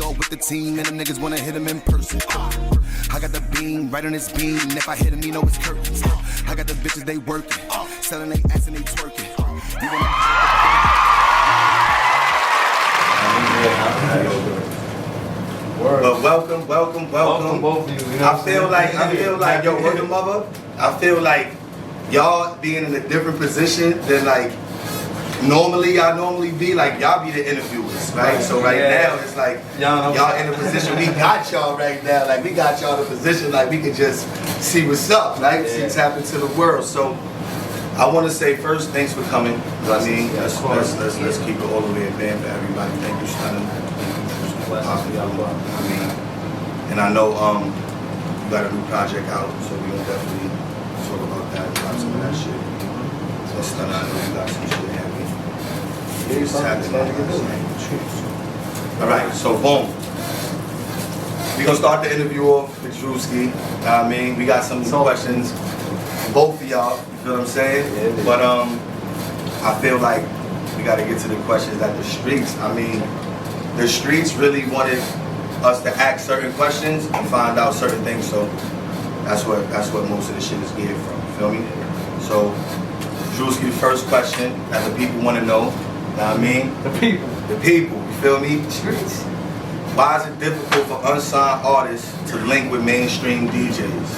ball with the team, and them niggas wanna hit him in person. I got the beam right on his beam, and if I hit him, you know it's curtains. I got the bitches, they working, selling they ass and they twerking. But welcome both of you. You know I feel like, yo, word of mother, I feel like y'all being in a different position than like normally I be, like y'all be the interviewers, right? So right now it's like y'all in a position, we got y'all right now, like we got y'all in a position like we can just see what's up, right? See what's happening to the world. So I want to say first, thanks for coming. I mean, let's keep it all the way in there for everybody. Thank you, Stunna. I mean, and I know you got a new project out, so we gonna definitely talk about that, about some of that shit. So Stunna, I know you got some shit happening. All right, so boom. We gonna start the interview off with Drewski. I mean, we got some questions, both of y'all. You feel what I'm saying? Yeah, but I feel like we gotta get to the questions that the streets. I mean, the streets really wanted us to ask certain questions and find out certain things. So that's what most of the shit is geared from. You feel me? So Drewski, the first question that the people want to know. You know what I mean? The people. You feel me? Streets. Why is it difficult for unsigned artists to link with mainstream DJs?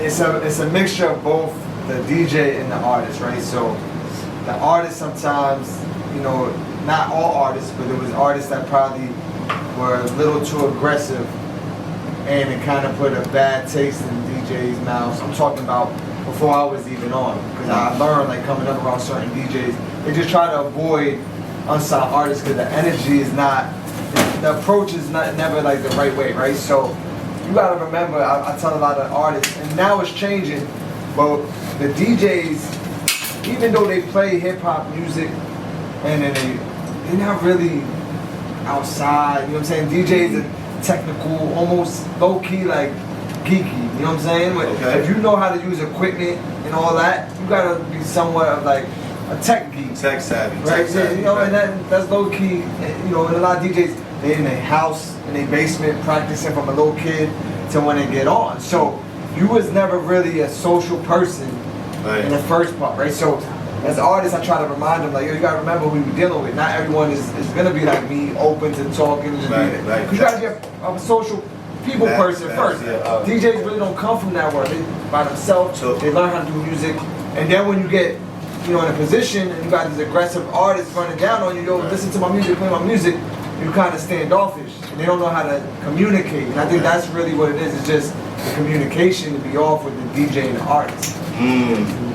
It's a mixture of both the DJ and the artist, right? So the artist sometimes, you know, not all artists, but there was artists that probably were a little too aggressive and it kind of put a bad taste in DJs' mouths. I'm talking about before I was even on, because I learned like coming up around certain DJs, they just try to avoid unsigned artists because the energy is not, the approach is never like the right way, right? So you gotta remember, I tell a lot of artists, and now it's changing, but the DJs, even though they play hip hop music, and then they're not really outside, you know what I'm saying? DJs are technical, almost low-key, like geeky, you know what I'm saying? But if you know how to use equipment and all that, you gotta be somewhat of like a tech geek. Tech savvy. Right? You know, and that's low-key, you know, and a lot of DJs, they're in their house, in their basement, practicing from a little kid to when they get on. So you was never really a social person in the first part, right? So as artists, I try to remind them, like, yo, you gotta remember who you're dealing with. Not everyone is gonna be like me, open to talking. Right. You gotta get a social people person first. DJs really don't come from that world. They by themselves. They learn how to do music, and then when you get, you know, in a position and you got these aggressive artists running down on you, yo, listen to my music, play my music. You kind of standoffish, and they don't know how to communicate. And I think that's really what it is. It's just the communication to be off with the DJ and the artist.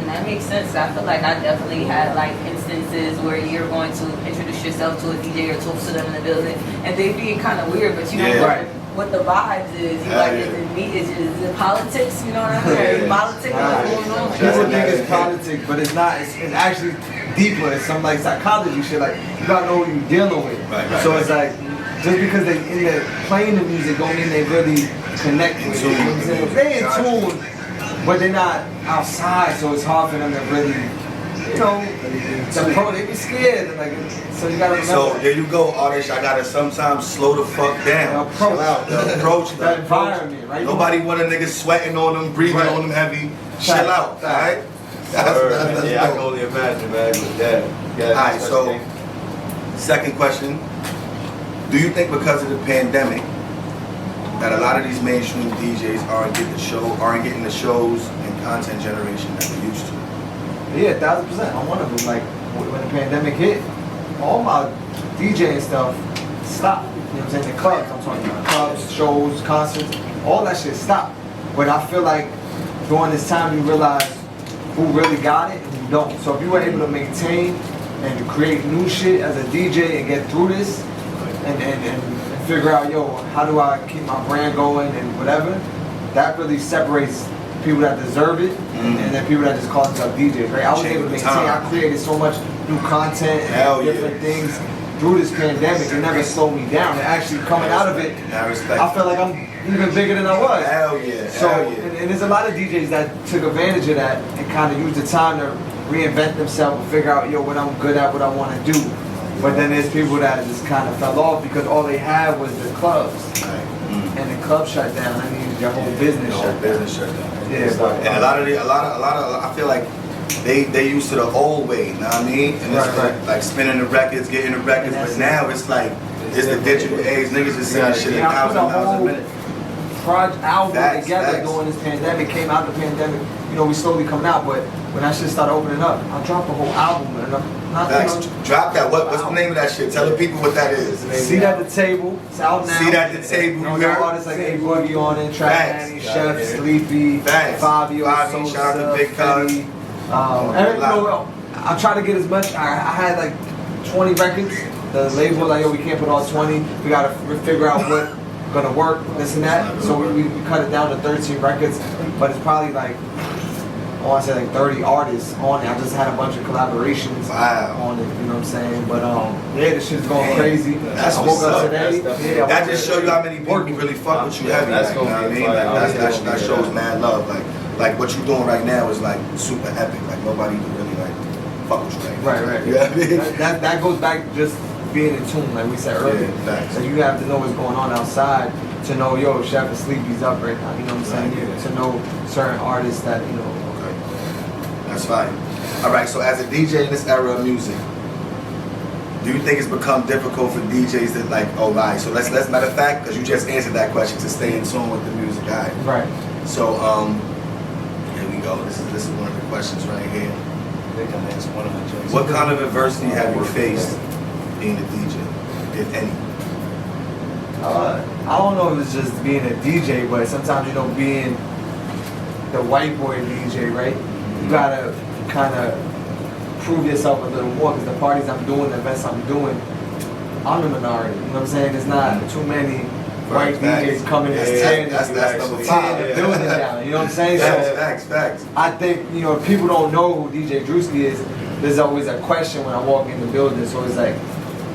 That makes sense. I feel like I definitely had like instances where you're going to introduce yourself to a DJ or talk to them in the building, and they being kind of weird, but you know what the vibes is. You like is it politics? You know what I mean? Politics going on. People think it's politics, but it's not. It's actually deeper. It's some like psychology shit. Like you gotta know who you're dealing with. So it's like just because they in there playing the music don't mean they really connect with it. You know what I'm saying? They in tune, but they're not outside, so it's hard for them to really, you know, they be scared. And like, so you gotta remember. So there you go, artists. I gotta sometimes slow the fuck down. Approach that environment, right? Nobody want a nigga sweating on them, breathing on them heavy. Chill out, alright? Yeah, I can only imagine, man. Alright, so second question. Do you think because of the pandemic that a lot of these mainstream DJs aren't getting the shows and content generation that they used to? Yeah, 1000%. I'm one of them. Like when the pandemic hit, all my DJing stuff stopped. You know what I'm saying? The clubs, I'm talking about clubs, shows, concerts, all that shit stopped. But I feel like during this time you realize who really got it and who don't. So if you were able to maintain and to create new shit as a DJ and get through this and figure out, yo, how do I keep my brand going and whatever, that really separates people that deserve it and then people that just call themselves DJs, right? I was able to maintain, I created so much new content and different things through this pandemic. It never slowed me down. And actually coming out of it, I feel like I'm even bigger than I was. So, and there's a lot of DJs that took advantage of that and kind of used the time to reinvent themselves and figure out, yo, what I'm good at, what I want to do. But then there's people that just kind of fell off because all they had was the clubs. Right. And the club shut down. I mean, your whole business shut down. Yeah, but and a lot of I feel like they used to the old way, you know what I mean? And it's like spinning the records, getting the records, but now it's like it's the digital age. Niggas is saying shit $1,000 a minute. Project album together Facts. during this pandemic, came out the pandemic. You know, we slowly coming out, but when that shit started opening up, I dropped a whole album and I'm not Drop that. What's the name of that shit? Tell the people what that is. Seat at the Table. It's out now. Seat at the Table. You know, artists like A Boogie on it, Trap Nanny, Chef, Sleepy, Fabio, shout out to Big Cuz. You know, I try to get as much. I had like 20 records. The label was like, yo, we can't put all 20. We gotta figure out what gonna work, this and that. So we cut it down to 13 records, but it's probably like, I want to say like 30 artists on it. I just had a bunch of collaborations on it, you know what I'm saying? But yeah, this shit's going crazy. That's I woke up today. That just shows you how many people really fuck with you heavy. Like, you know what I mean? Like, that shows mad love. Like what you're doing right now is like super epic. Like nobody can really like fuck with you right. You know what I mean? That goes back to just being in tune, like we said earlier. So you have to know what's going on outside to know, yo, Chef is Sleepy's up right now. You know what I'm saying? To know certain artists that, you know. That's fine. All right, so as a DJ in this era of music, do you think it's become difficult for DJs that like, oh, right, so let's matter of fact, because you just answered that question, to stay in tune with the music, all right? Right. So, here we go. This is one of the questions right here. They can answer one of the choices. What kind of adversity have you faced being a DJ, if any? I don't know if it's just being a DJ, but sometimes, you know, being the white boy DJ, right? You gotta kind of prove yourself a little more, because the parties I'm doing, the events I'm doing, I'm the minority. You know what I'm saying? There's not too many white DJs coming in tearing the building down. You know what I'm saying? Facts. I think, you know, if people don't know who DJ Drewski is, there's always a question when I walk in the building. So it's like,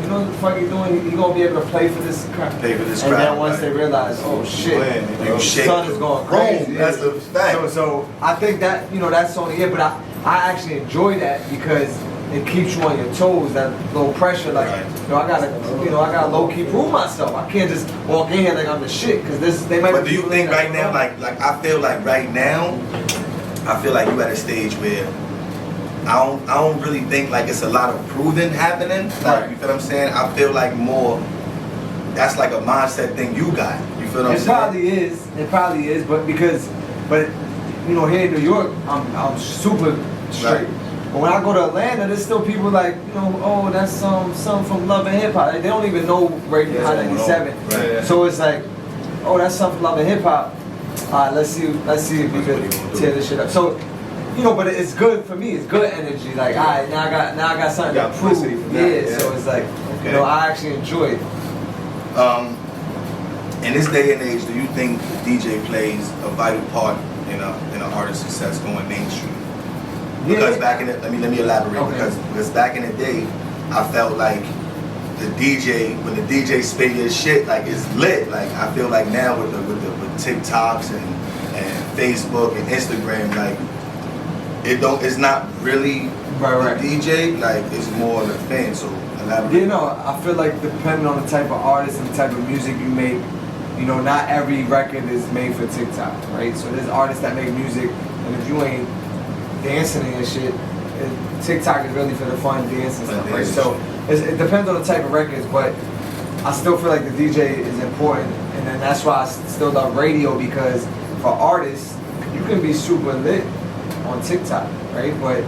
you know what the fuck you doing? You gonna be able to play for this crowd? Play for this and crowd. then once they realize, oh shit, the sun is going crazy. That's the fact. So I think that, you know, that's only it. But I actually enjoy that because it keeps you on your toes. That low pressure, like, you know, I gotta low key prove myself. I can't just walk in here like I'm the shit, because they might. But do you think right now, like I feel like right now, I feel like you at a stage where I don't really think like it's a lot of proving happening. Like, you feel what I'm saying? I feel like more that's like a mindset thing you got. You feel what I'm saying? It probably is, but you know, here in New York, I'm super straight. But when I go to Atlanta, there's still people like, you know, oh, that's some from Love and Hip Hop. They don't even know Radio Hot 97. Right. So it's like, oh, that's something from Love and Hip Hop. All right, let's see if we can tear this shit up. So, you know, but it's good for me. It's good energy. Like, all right, now I got something to prove. Yeah. So it's like, you know, I actually enjoy it. In this day and age, do you think the DJ plays a vital part in an artist's success going mainstream? Because back in the, let me elaborate. Because back in the day, I felt like when the DJ spit your shit, like it's lit. Like I feel like now with TikToks and Facebook and Instagram, like it's not really the DJ, like it's more the fan. So elaborate. You know, I feel like depending on the type of artist and the type of music you make, you know, not every record is made for TikTok, right? So there's artists that make music, and if you ain't dancing and shit, TikTok is really for the fun dance and stuff, right? So it depends on the type of records, but I still feel like the DJ is important, and then that's why I still love radio, because for artists, you can be super lit on TikTok, right? But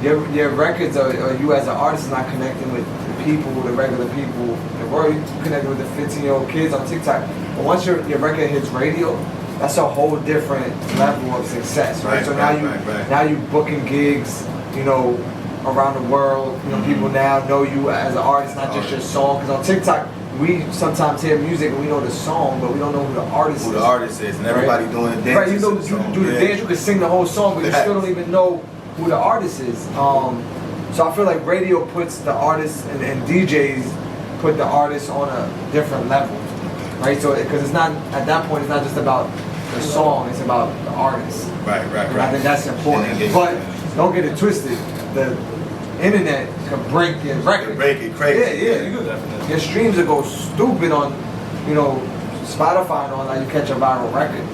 your records or you as an artist is not connecting with the people, the regular people in the world. You connecting with the 15-year-old kids on TikTok. But once your record hits radio, that's a whole different level of success, right? So now you booking gigs, you know, around the world. You know, people now know you as an artist, not just your song. Because on TikTok, we sometimes hear music and we know the song, but we don't know who the artist is. Who the artist is, and everybody doing the dance. Right, you know, you do the dance, you can sing the whole song, but you still don't even know who the artist is. So I feel like radio puts the artists and DJs put the artists on a different level, right? So because it's not, at that point, it's not just about the song, it's about the artist. Right. And I think that's important. But don't get it twisted. internet can break your record. Break it crazy. Yeah. Your streams will go stupid on, Spotify and all that. You catch a viral record,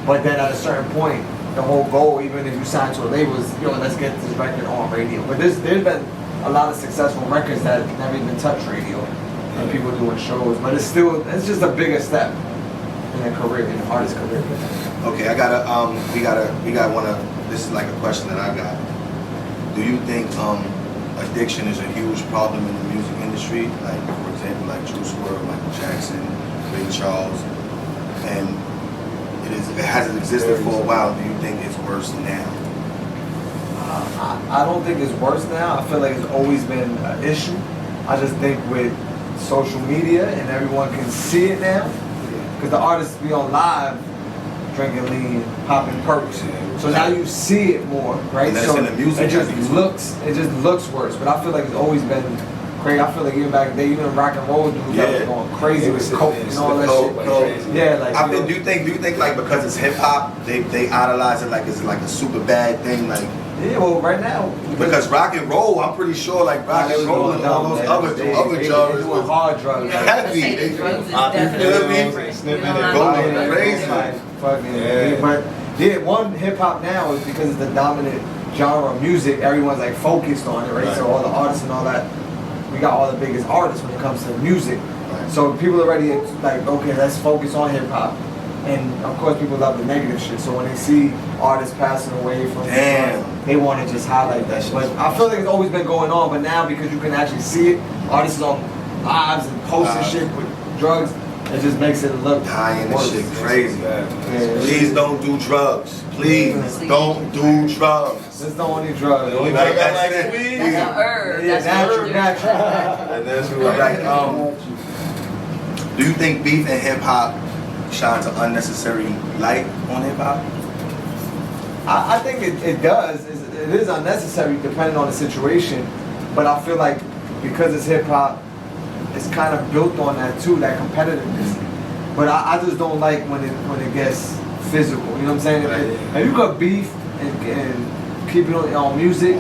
but then at a certain point, the whole goal, even if you sign to a label, is let's get this record on radio. But there's been a lot of successful records that never even touched radio, and people doing shows. But it's just a bigger step in their career, in an artist's career. Okay, we got one of, this is like a question that I got. Do you think addiction is a huge problem in the music industry? Like, for example, like Juice WRLD, Michael Jackson, Ray Charles, and it hasn't existed for a while. Do you think it's worse now? I don't think it's worse now. I feel like it's always been an issue. I just think with social media and everyone can see it now, because the artists be on live drinking lean, popping perks. So now you see it more, right? And that's so in the music. it just looks worse. But I feel like it's always been crazy. I feel like even back then, even rock and roll dudes that was going crazy with coke and all that shit. Yeah, like. Do you think like because it's hip hop, they idolize it like it's like a super bad thing, like? Yeah, well, right now because rock and roll, I'm pretty sure like rock and roll and all those other genres doing hard drugs. Heavy. Going crazy. But yeah, one hip hop now is because it's the dominant genre of music. Everyone's like focused on it, right? So all the artists and all that, we got all the biggest artists when it comes to music. Right. So people are already like, okay, let's focus on hip hop. And of course, people love the negative shit. So when they see artists passing away from they want to just highlight that shit. But I feel like it's always been going on. But now, because you can actually see it, artists on lives and posting shit with drugs, it just makes it look dying and shit crazy. Yeah. Please don't do drugs. Please don't do drugs. Just don't want any drugs. The only thing I like weed. That's an herb. Yeah, That's natural. Right. Do you think beef and hip hop shines an unnecessary light on hip hop? I think it does. It is unnecessary depending on the situation, but I feel like because it's hip hop, it's kind of built on that too, that competitiveness. But I just don't like when it gets physical. You know what I'm saying? Right. If you got beef and keep it on music,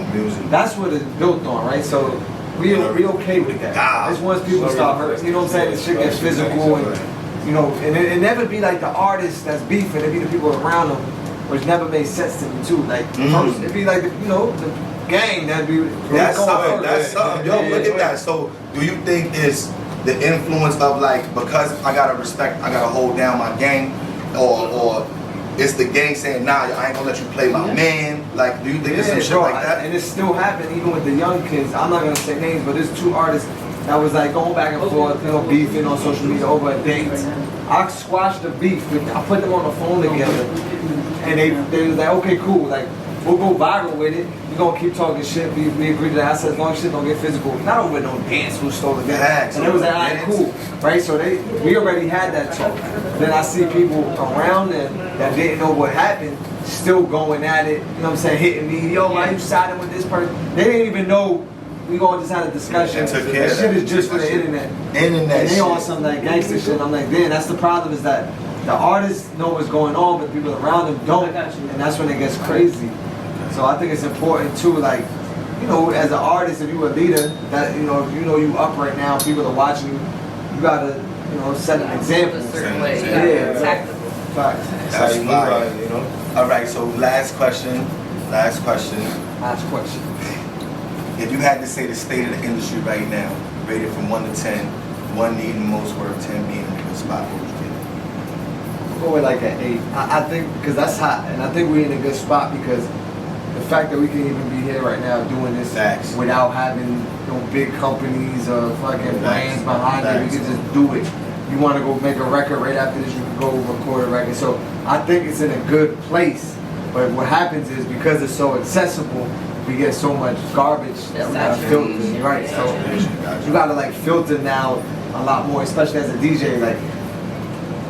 that's what it's built on, right? So we okay with that. It's once people start hurting. You know what I'm saying? The shit gets physical and it never be like the artist that's beefing. It be the people around them, which never made sense to me too. Like first, it'd be like the gang that'd be. That's something. Yo, look at that. So, do you think it's the influence of like, because I gotta hold down my gang, or it's the gang saying, nah, I ain't gonna let you play my man? Like, do you think it's some shit like that? And it's still happening even with the young kids. I'm not gonna say names, but there's two artists that was like going back and forth, beefing on social media over a date. I squashed the beef. I put them on the phone together, and they was like, okay, cool, like we'll go viral with it. We're gonna keep talking shit. We agreed to that. I said, as long as shit don't get physical, not over no dance who stole the dance. And it was like, alright, cool, right? So we already had that talk. Then I see people around them that didn't know what happened, still going at it. You know what I'm saying? Hitting me, yo, why you siding with this person? They didn't even know. We gonna just had a discussion. That shit is just for the internet. And they on some like gangster shit. I'm like, damn, that's the problem, is that the artists know what's going on, but the people around them don't. And that's when it gets crazy. So I think it's important too, like, as an artist, if you a leader, that if you up right now, people are watching you, you gotta, set an example. A certain way. Yeah. Tactical. Facts. That's fire. All right, so last question. Last question. If you had to say the state of the industry right now, rated from 1 to 10, 1 needing the most work, 10 being in a good spot, what would you give? Go with like an 8. I think because that's hot, and I think we're in a good spot because the fact that we can even be here right now doing this without having big companies or fucking brands behind it, we can just do it. You want to go make a record right after this, you can go record a record. So I think it's in a good place. But what happens is because it's so accessible, we get so much garbage that we gotta filter, right? So you gotta like filter now a lot more, especially as a DJ. Like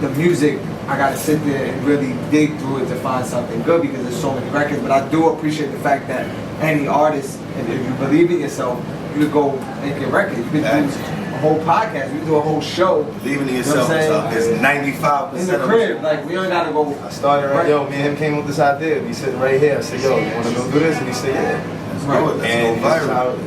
the music, I gotta sit there and really dig through it to find something good because there's so many records. But I do appreciate the fact that any artist, if you believe in yourself, you could go make a record. You could do a whole podcast. You could do a whole show. Believing in yourself is 95% in the crib. Like we don't gotta go. I started right. Yo, me and him came up with this idea. He said right here. I said, yo, you wanna go do this? And he said, yeah. Right. And that's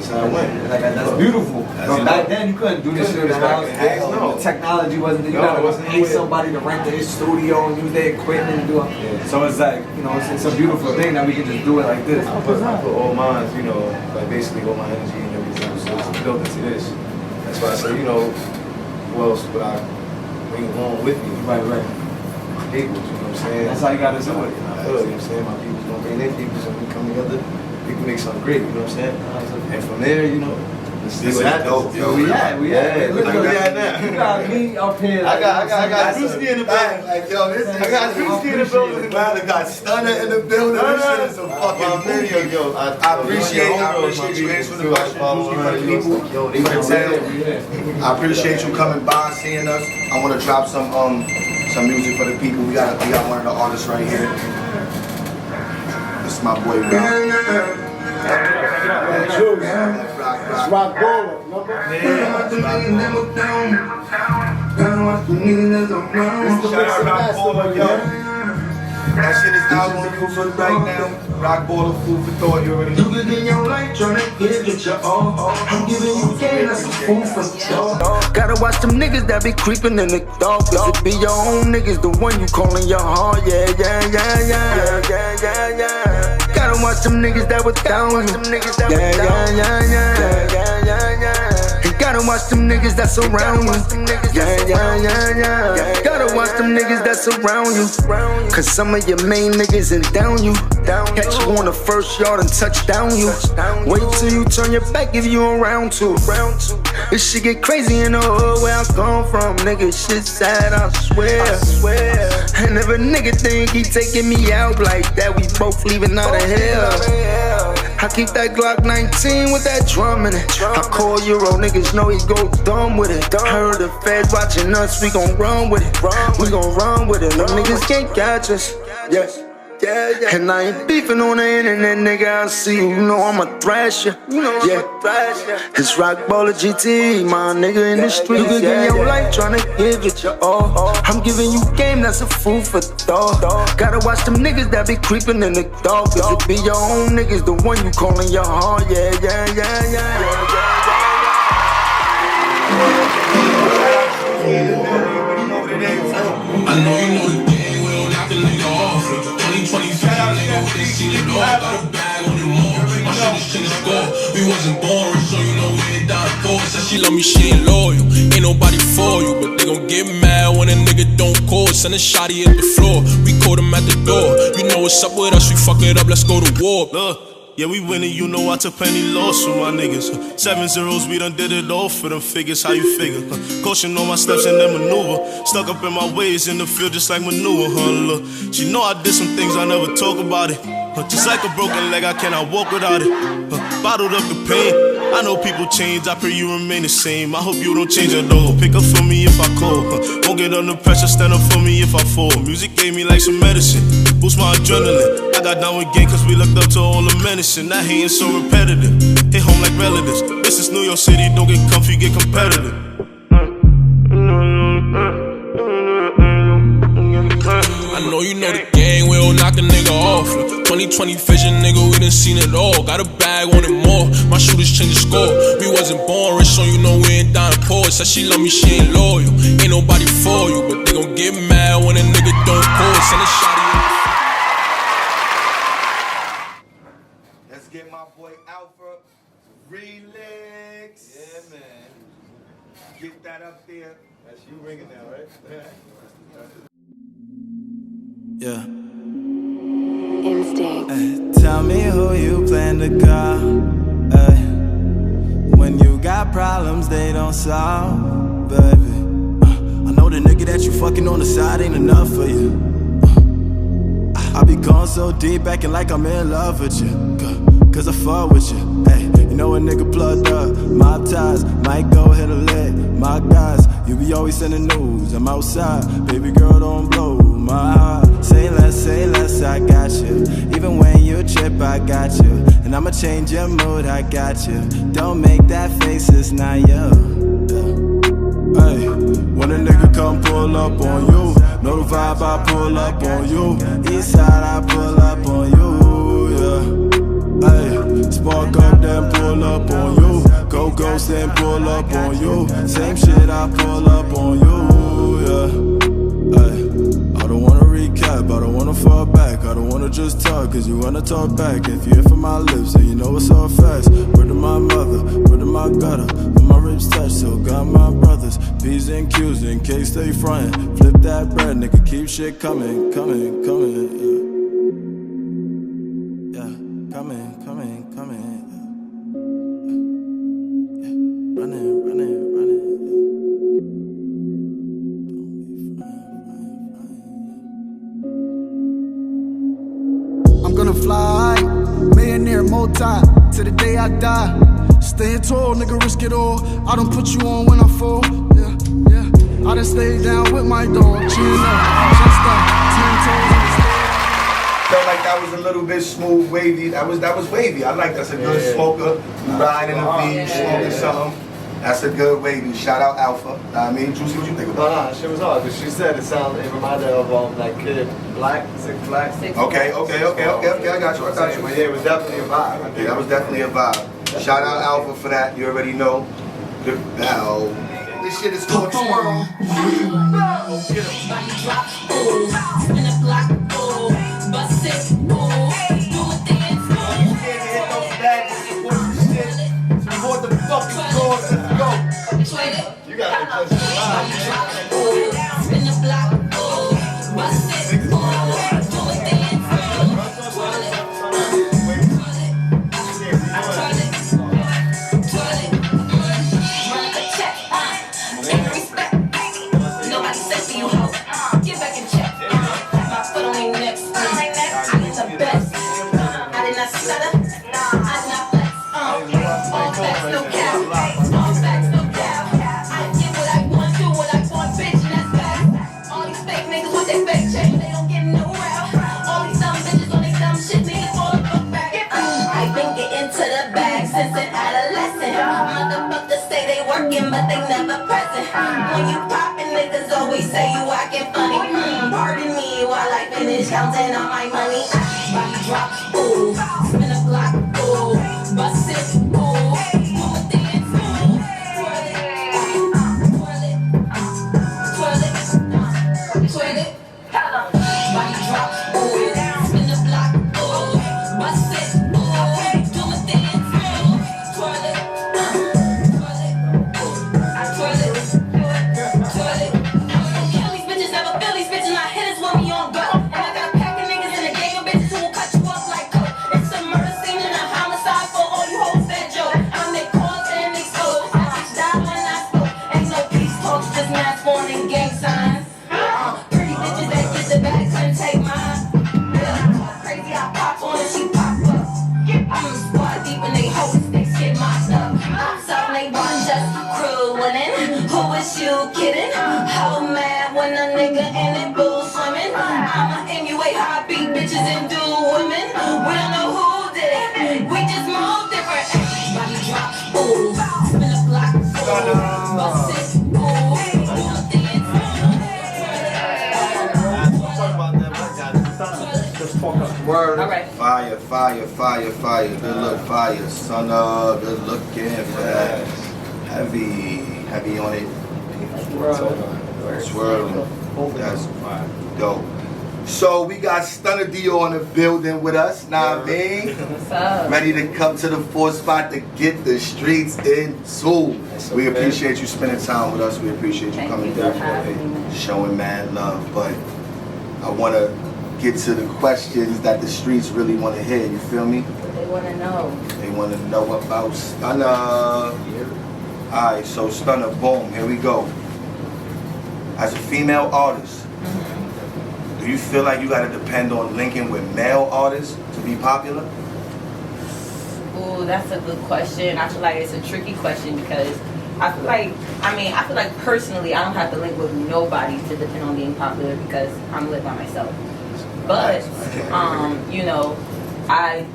how it went. Like, that's beautiful. But back then, you couldn't do this shit in the house. No. The technology wasn't there. You gotta pay somebody to rent their studio and use their equipment and do it. Yeah. So it's like, you know, it's a beautiful thing that we can just do it like this. I put all mine, you know, like basically all my energy and everything. So it's built into this. That's why I say, you know, who else would I bring along with me? Right. People, you know what I'm saying? That's how you gotta do it. You know what I'm saying? My people's gonna bring their people, so we come together, we can make something great, you know what I'm saying? And from there, you know, let's see what happens. Yo, we had. Look Look where we at at now. You got me up here. I got Drewski in the building. Like, yo, this is I got Drewski in the building. Balla got Stunna in the building. This shit is a fucking video, yo. I appreciate you answering the question, Drewski, for the people, for the town. I appreciate you coming by, seeing us. I want to drop some music for the people. We got one of the artists right here. This is my boy, Rock. It's Rock Balla, remember? That shit is out on YouTube right now. Rock Balla, food for thought. You already know. You living your life tryna get your all. I'm giving you game, that's a fool for thought. Gotta watch them niggas that be creeping in the dark. Cause it be your own niggas, the one you calling your heart. Yeah. Gotta watch them niggas that was down with you. And gotta watch them niggas that surround you. Gotta watch them niggas that surround you. Cause some of your main niggas ain't down you. Catch you on the first yard and touch down you. Wait till you turn your back if you around to. This shit get crazy in the hood where I come from. Nigga, shit sad, I swear. And if a nigga think he taking me out like that, we both leaving out of hell. I keep that Glock 19 with that drum in it. I call Euro, niggas know he go dumb with it. Heard the feds watching us, we gon' run with it. We gon' run with it. Them niggas can't catch us. Yes. And I ain't beefing on the internet, nigga. I see you, know I'ma thrash ya. It's Rock Balla GT, my nigga in the street. You could give your life tryna give it your all. I'm giving you game, that's a fool for thought. Gotta watch them niggas that be creeping in the dark. Cause it be your own niggas, the one you calling your heart. Yeah. I know you know the game, we don't knock a nigga off. 2020 vision, nigga, we done seen it all. Got a bag on the more, my shit is changing score. We wasn't born rich, so you know we ain't dying for it. Said she love me, she ain't loyal, ain't nobody for you. But they gon' get mad when a nigga don't call. Send a shotty at the floor, we caught him at the door. You know what's up with us, we fuck it up, let's go to war. Yeah, we winning, you know I took plenty loss with my niggas. 7 zeros, we done did it all for them figures, how you figure? Caution on my steps and then maneuver. Stuck up in my ways in the field just like manure, Look, she know I did some things, I never talk about it. Just like a broken leg, I cannot walk without it. Bottled up the pain, I know people change, I pray you remain the same. I hope you don't change at all. Pick up for me if I call. Won't get under pressure, stand up for me if I fall. Music gave me like some medicine, boost my adrenaline. I got down with gang cause we looked up to all the menacing. That hating so repetitive, hit home like relatives. This is New York City, don't get comfy, get competitive. I know you know the gang, we don't knock a nigga off. 2020 vision, nigga, we done seen it all. Got a bag on it more, my shooters change the score. We wasn't born rich, so you know we ain't dying poor. Said she love me, she ain't loyal, ain't nobody for you. But they gon' get mad when a nigga don't call. Send a shotty. Let's get my boy Alpha Relax. Yeah, man. Get that up there. That's you ringing now, right? Yeah. Instinct. Tell me who you plan to call. When you got problems they don't solve, baby. I know the nigga that you fucking on the side ain't enough for you. I be going so deep, acting like I'm in love with you. Cause I fuck with you. Hey, you know a nigga plugged up, mob ties, might go hit a lick. My guys, you be always in the news. I'm outside, baby girl, don't blow my heart. Say less, I got you. Even when you trip, I got you. And I'ma change your mood, I got you. Don't make that face, it's not you. Hey, when a nigga come pull up on you, know the vibe, I pull up on you. Eastside, I pull up on you, yeah. Hey, Spark up, then pull up on you. Go ghost, then pull up on you. Same shit, I pull up on you, yeah. Ay. I don't wanna recap, I don't wanna fall back. I don't wanna just talk, cause you wanna talk back. If you hear from my lips, then you know it's all facts. Word to my mother, word to my gutter. When my ribs touch, so got my brothers. P's and Q's in case they frontin'. Flip that bread, nigga, keep shit coming, coming, coming, yeah. Yeah, coming, coming, coming, yeah. Yeah. Running, running, running, I'm gonna fly, millionaire, multi, to the day I die. Staying tall, nigga, risk it all. I don't put you on when I fall, yeah, yeah. I done stayed down with my dog, chin up, just up, 10 toes in the stairs. Felt like that was a little bit smooth, wavy. That was wavy. I like that's a good smoker. Riding in the V, smoking something. That's a good wavy. Shout out Alpha. I mean, Drewski, what you think about it? Nah, shit was hard, because she said it reminded her of that kid, Black, Six Black. Okay, I got you. But yeah, it was definitely a vibe. Yeah, that was definitely a vibe. Shout out Alpha for that. You already know. The bell. This shit is called Twirl. Support the fucking cause. Let's go. You gotta adjust your line. Spin the block. Bust it. But they never present. When you poppin', niggas always say you actin' funny. Pardon me while I finish counting all my money. Body drop, ooh, spin a block, ooh, bust it, ooh, do a dance, ooh, twirl it, twirl it, body drop, ooh, spin a block, ooh, bust it, ooh, do a dance, ooh, twirl it. You kidding? How mad when a nigga in it bull swimming? I'ma emulate how I beat bitches and do women. We don't know who did it. We just move different. Body drop, ooh, spin a block, ooh, bust it, ooh, do a dance. Word. All right. Fire, fire, fire, fire. Good look, fire. Stunna, good looking for that. Heavy on it. Swirling. That's dope. So we got Stunna Dior in the building with us. Nah, I mean, What's up? ready to come to the fourth spot to get the streets into. We appreciate you spending time with us. We appreciate you coming down, showing mad love. But I want to get to the questions that the streets really want to hear. You feel me? What they want to know. They want to know about Stunna. Alright, so Stunna, boom, here we go. As a female artist, do you feel like you gotta depend on linking with male artists to be popular? Ooh, that's a good question. I feel like it's a tricky question because I feel like personally I don't have to link with nobody to depend on being popular because I'm lit by myself. But you know, I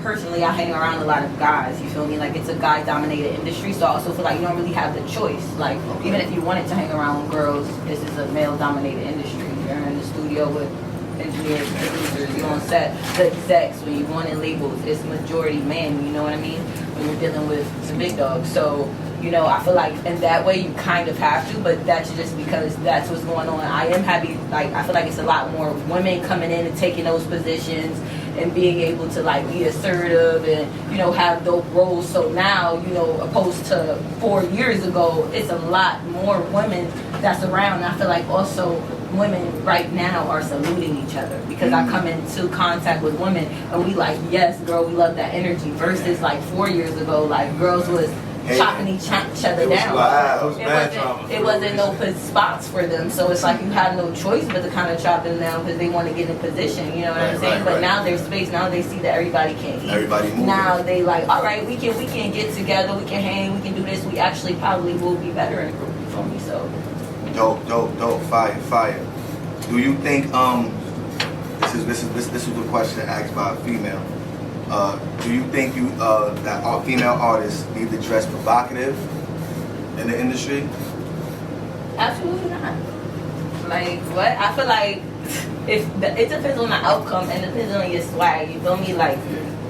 personally hang around a lot of guys, you feel me? Like, it's a guy-dominated industry, so I also feel like you don't really have the choice. Like, even if you wanted to hang around girls, this is a male-dominated industry. You're in the studio with engineers, producers, you on set, the execs, when you're going in labels, it's majority men, you know what I mean? When you're dealing with some big dogs. So, you know, I feel like in that way you kind of have to, but that's just because that's what's going on. I am happy, like, I feel like it's a lot more women coming in and taking those positions and being able to like be assertive and, you know, have dope roles. So now, you know, opposed to 4 years ago, it's a lot more women that's around. And I feel like also women right now are saluting each other because I come into contact with women and we like, yes, girl, we love that energy versus like 4 years ago, like girls was chopping each other down. It wasn't no spots for them, so it's like you have no choice but to kind of chop them down because they want to get in position. You know what I'm saying? But now there's space. Now they see that everybody can't eat. Everybody moving. Now they like, all right, we can get together, we can hang, we can do this. We actually probably will be better in group. You feel me? So dope, fire. Do you think this is a question asked by a female? Do you think that our female artists need to dress provocative in the industry? Absolutely not. Like what? I feel like it depends on the outcome and depends on your swag. You feel me? Like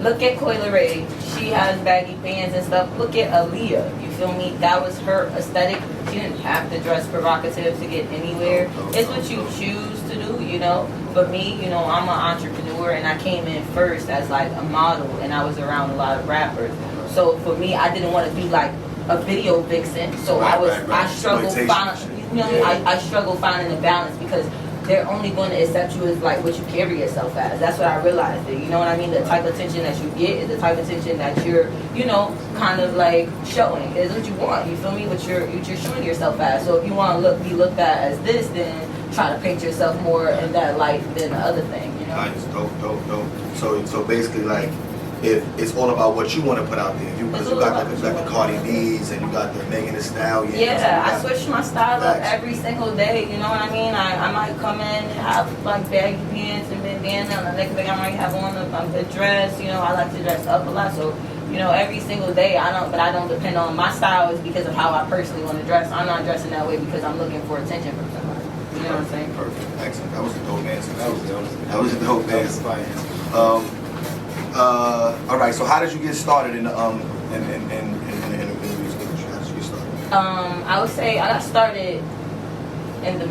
look at Coyle Ray. She has baggy pants and stuff. Look at Aaliyah. You feel me? That was her aesthetic. She didn't have to dress provocative to get anywhere. It's what you choose to do, you know. For me, you know, I'm an entrepreneur and I came in first as like a model and I was around a lot of rappers. So for me, I didn't want to be like a video vixen. So I struggled finding, you know, I struggle finding a balance because they're only going to accept you as like what you carry yourself as. That's what I realized. That, you know what I mean? The type of attention that you get is the type of attention that you're, you know, kind of like showing. Is what you want. You feel me? What you're showing yourself as. So if you want to be looked at as this, then try to paint yourself more in that light than the other thing. You know? Nice, dope. So basically, like, if it's all about what you want to put out there, because you got the Cardi B's and you got the Megan Thee Stallion. Yeah, I switch my style up every single day. You know what I mean? I might come in and have like baggy pants and bandana, and the next thing I might have on a dress. You know, I like to dress up a lot, so you know, every single day I don't depend on my style is because of how I personally want to dress. I'm not dressing that way because I'm looking for attention from somebody. You know what I'm saying? Perfect, excellent. That was a dope answer. That was a dope answer. All right. So how did you get started in the music industry? How did you get started? I would say I got started in the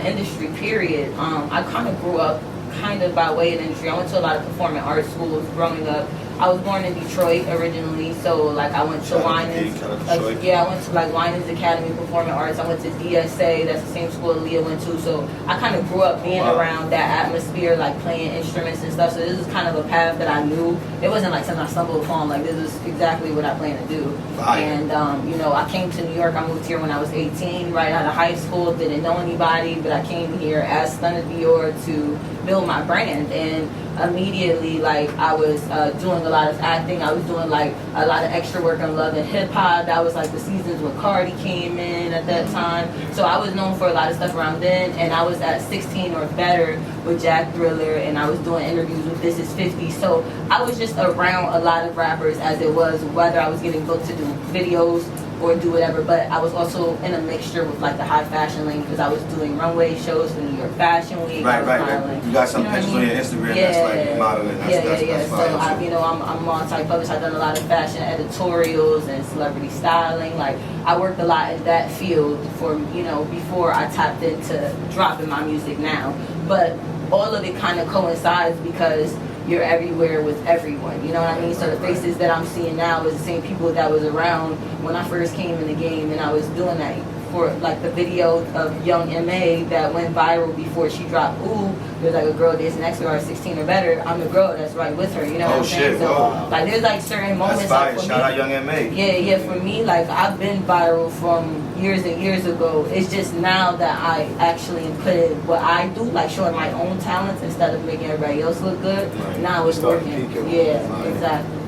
industry. Period. I kind of grew up kind of by way of the industry. I went to a lot of performing arts schools growing up. I was born in Detroit originally, so like I went to Winans. I went to like Winans Academy of Performing Arts. I went to DSA, that's the same school Leah went to. So I kind of grew up being around that atmosphere, like playing instruments and stuff. So this is kind of a path that I knew. It wasn't like something I stumbled upon. Like this is exactly what I plan to do. And you know, I came to New York. I moved here when I was 18, right out of high school. Didn't know anybody, but I came here as Stunna Dior to build my brand. And immediately, like I was doing a lot of acting. I was doing like a lot of extra work on Love and Hip Hop. That was like the seasons when Cardi came in at that time. So I was known for a lot of stuff around then. And I was at 16 or Better with Jack Thriller, and I was doing interviews with This Is 50. So I was just around a lot of rappers as it was, whether I was getting booked to do videos or do whatever, but I was also in a mixture with like the high fashion lane because I was doing runway shows for New York Fashion Week. Right. You got some pictures on your Instagram that's like modeling. That's so I'm multi-published. I've done a lot of fashion editorials and celebrity styling. Like I worked a lot in that field for, you know, before I tapped into dropping my music now. But all of it kind of coincides because you're everywhere with everyone, you know what I mean? So the faces that I'm seeing now is the same people that was around when I first came in the game, and I was doing that for like the video of Young M.A. that went viral before she dropped Ooh. There's like a girl that's next to her, 16 or better. I'm the girl that's right with her, you know what I'm saying? So like there's like certain moments. That's fire. Like, Shout out Young M.A. Yeah, for me, like I've been viral from years and years ago. It's just now that I actually am putting what I do, like showing my own talents instead of making everybody else look good. Right. Now it's working. Yeah, exactly.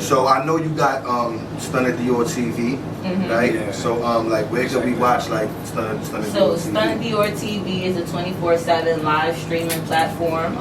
So I know you got Stunna Dior TV, right? Yeah. So like where can we watch like Stunna Dior TV? So Stunna Dior TV is a 24/7 live streaming platform.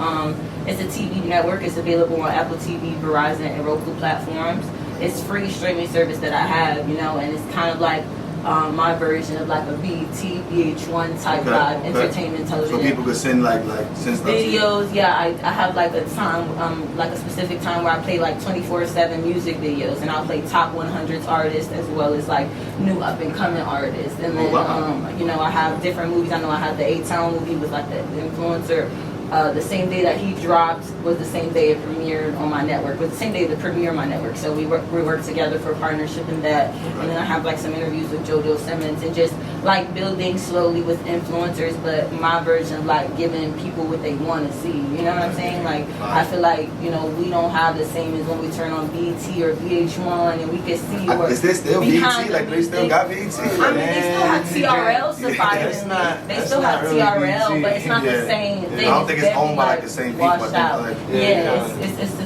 It's a TV network. It's available on Apple TV, Verizon, and Roku platforms. It's free streaming service that I have, you know, and it's kind of like my version of like a BET, VH1 type vibe, entertainment television. So people could send send stuff videos. Yeah, I have like a time, like a specific time where I play like 24/7 music videos, and I'll play top 100 artists as well as like new up and coming artists. And then you know, I have different movies. I know I have the A-Town movie with like the influencer. The same day that he dropped was the same day it premiered on my network. Was the same day it premiered on my network. So we worked together for a partnership in that. And then I have like some interviews with JoJo Simmons and just like building slowly with influencers, but my version of like giving people what they want to see. You know what I'm saying? Like I feel like, you know, we don't have the same as when we turn on BET or VH1 and we can see what is there still BET? Like they still got BET? I mean, they still have TRL surprisingly. They still have TRL, but it's not the same thing. I don't think it's owned by like the same people. It's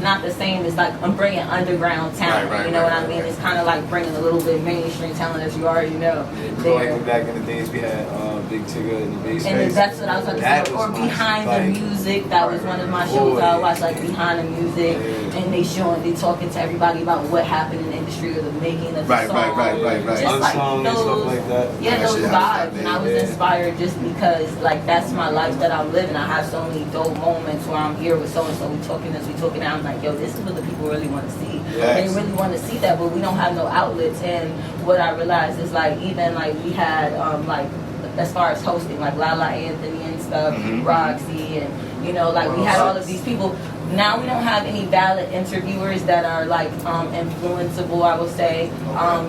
not the same. It's like I'm bringing underground talent. You know what I mean? It's kind of like bringing a little bit mainstream talent that you already know. Like back in the days, we had Big Tigger and the Bass. And that's what I was about to say. Or Behind the Music. That was one of my shows I watched, like Behind the Music, and they talking to everybody about what happened in the industry or the making of the song. Right. Just like those, stuff like that. Yeah, those vibes. And I was inspired just because like that's my life that I'm living. I have so many dope moments where I'm here with so-and-so, we talking, and I'm like, yo, this is what the people really want to see. They really want to see that, but we don't have no outlets. And what I realized is like, even like we had like, as far as hosting, like Lala Anthony and stuff, Roxy, and you know, like we had all of these people. Now we don't have any valid interviewers that are like influenceable, I would say.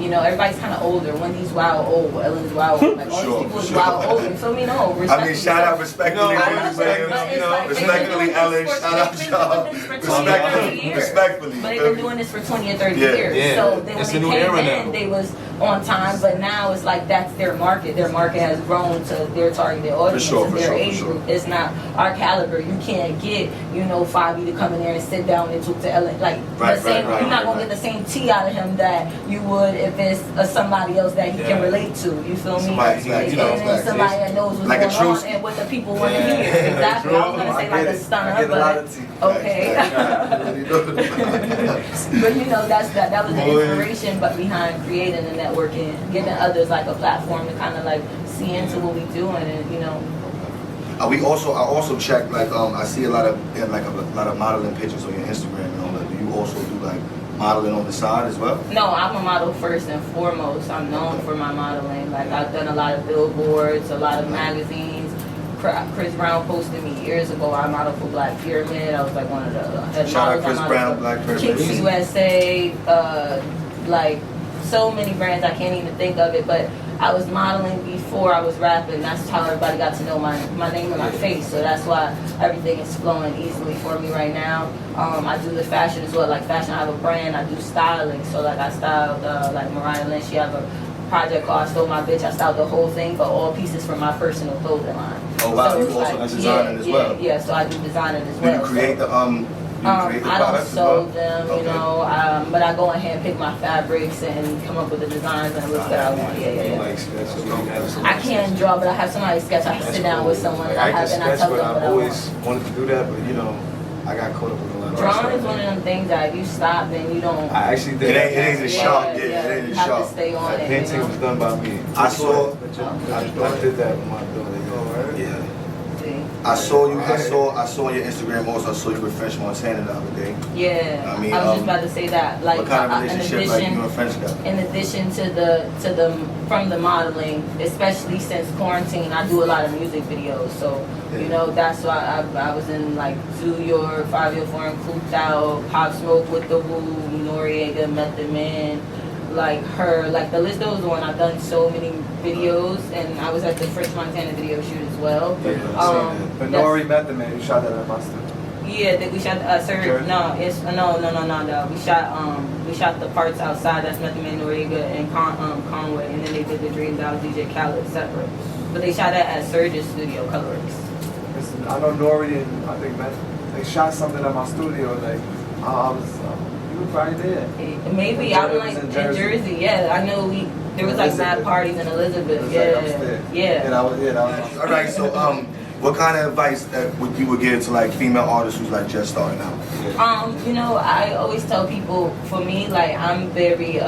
You know, everybody's kind of older. Wendy's wild old, Ellen's wild old. Like all these people is wild old. You feel me? No, I mean, shout out respectfully, respectfully, Ellen. Shout out y'all. Respectfully. But they've been doing this for 20 or 30 years. So then when they came in, they was on time. But now it's like that's their market. Their market has grown to their targeted audience and their age group. It's not our caliber. You can't get, you know, Fabi to come in there and sit down and talk to Ellen. Like you're not gonna get the same tea out of him that you would if it's somebody else that he can relate to. You feel me? Somebody that knows what's like going on and what the people want to hear. Exactly. I was gonna say like a Stunna, but okay. But you know, that was the inspiration, but behind creating the network and giving others like a platform to kind of like see into what we doing, and you know. I also check like I see a lot of modeling pictures on your Instagram and all that. Do you also do like modeling on the side as well? No, I'm a model first and foremost. I'm known for my modeling. Like I've done a lot of billboards, a lot of magazines. Chris Brown posted me years ago. I modeled for Black Pyramid. I was like one of the head shout models. out Chris Brown, Black Pyramid. Kicks USA, like so many brands I can't even think of it, but I was modeling before I was rapping. That's how everybody got to know my name and my face. So that's why everything is flowing easily for me right now. I do the fashion as well. Like fashion, I have a brand. I do styling. So like I styled like Mariah Lynch. She have a project called I Stole My Bitch. I styled the whole thing, but all pieces from my personal clothing line. Oh wow, so you also like, designing as well. Yeah, so I do designing as well. Do you create the I don't sew them, you know, but I go ahead and pick my fabrics and come up with the designs and the looks that I want. I can't draw, but I have somebody sketch. I sit down with someone and I tell them what I want. I've always wanted to do that, but you know, I got caught up with a lot of drawing is one of them things that if you stop, then you don't. I actually did. It ain't as sharp. It ain't as sharp. You have to stay on it. Painting was done by me. I saw. I did that with my daughter. Yeah. I saw you. I saw on your Instagram also. I saw you with French Montana the other day. Yeah. I mean, I was just about to say that. Like, what kind of relationship like you and French got? In addition to the from the modeling, especially since quarantine, I do a lot of music videos. So you know that's why I was in like Do Your 504 and Cooped Out, Pop Smoke with the Woo, Noriega, Method Man. Like her, like the list goes on. I've done so many videos, and I was at the French Montana video shoot as well. But Nori met the man. You shot that at my studio. Yeah, we shot. No. We shot the parts outside. That's Method Man, Noriega, and Conway, and then they did the Dreams Out DJ Khaled separate. But they shot that at Surge's studio, Colorworks. Listen, I know Nori and I think they shot something at my studio. Like I was. You were probably there. Maybe I was like in Jersey. Yeah, I know there was like mad parties in Elizabeth. Yeah. That was. All right, so what kind of advice would you give to like female artists who's like just starting out? You know, I always tell people, for me, like, I'm very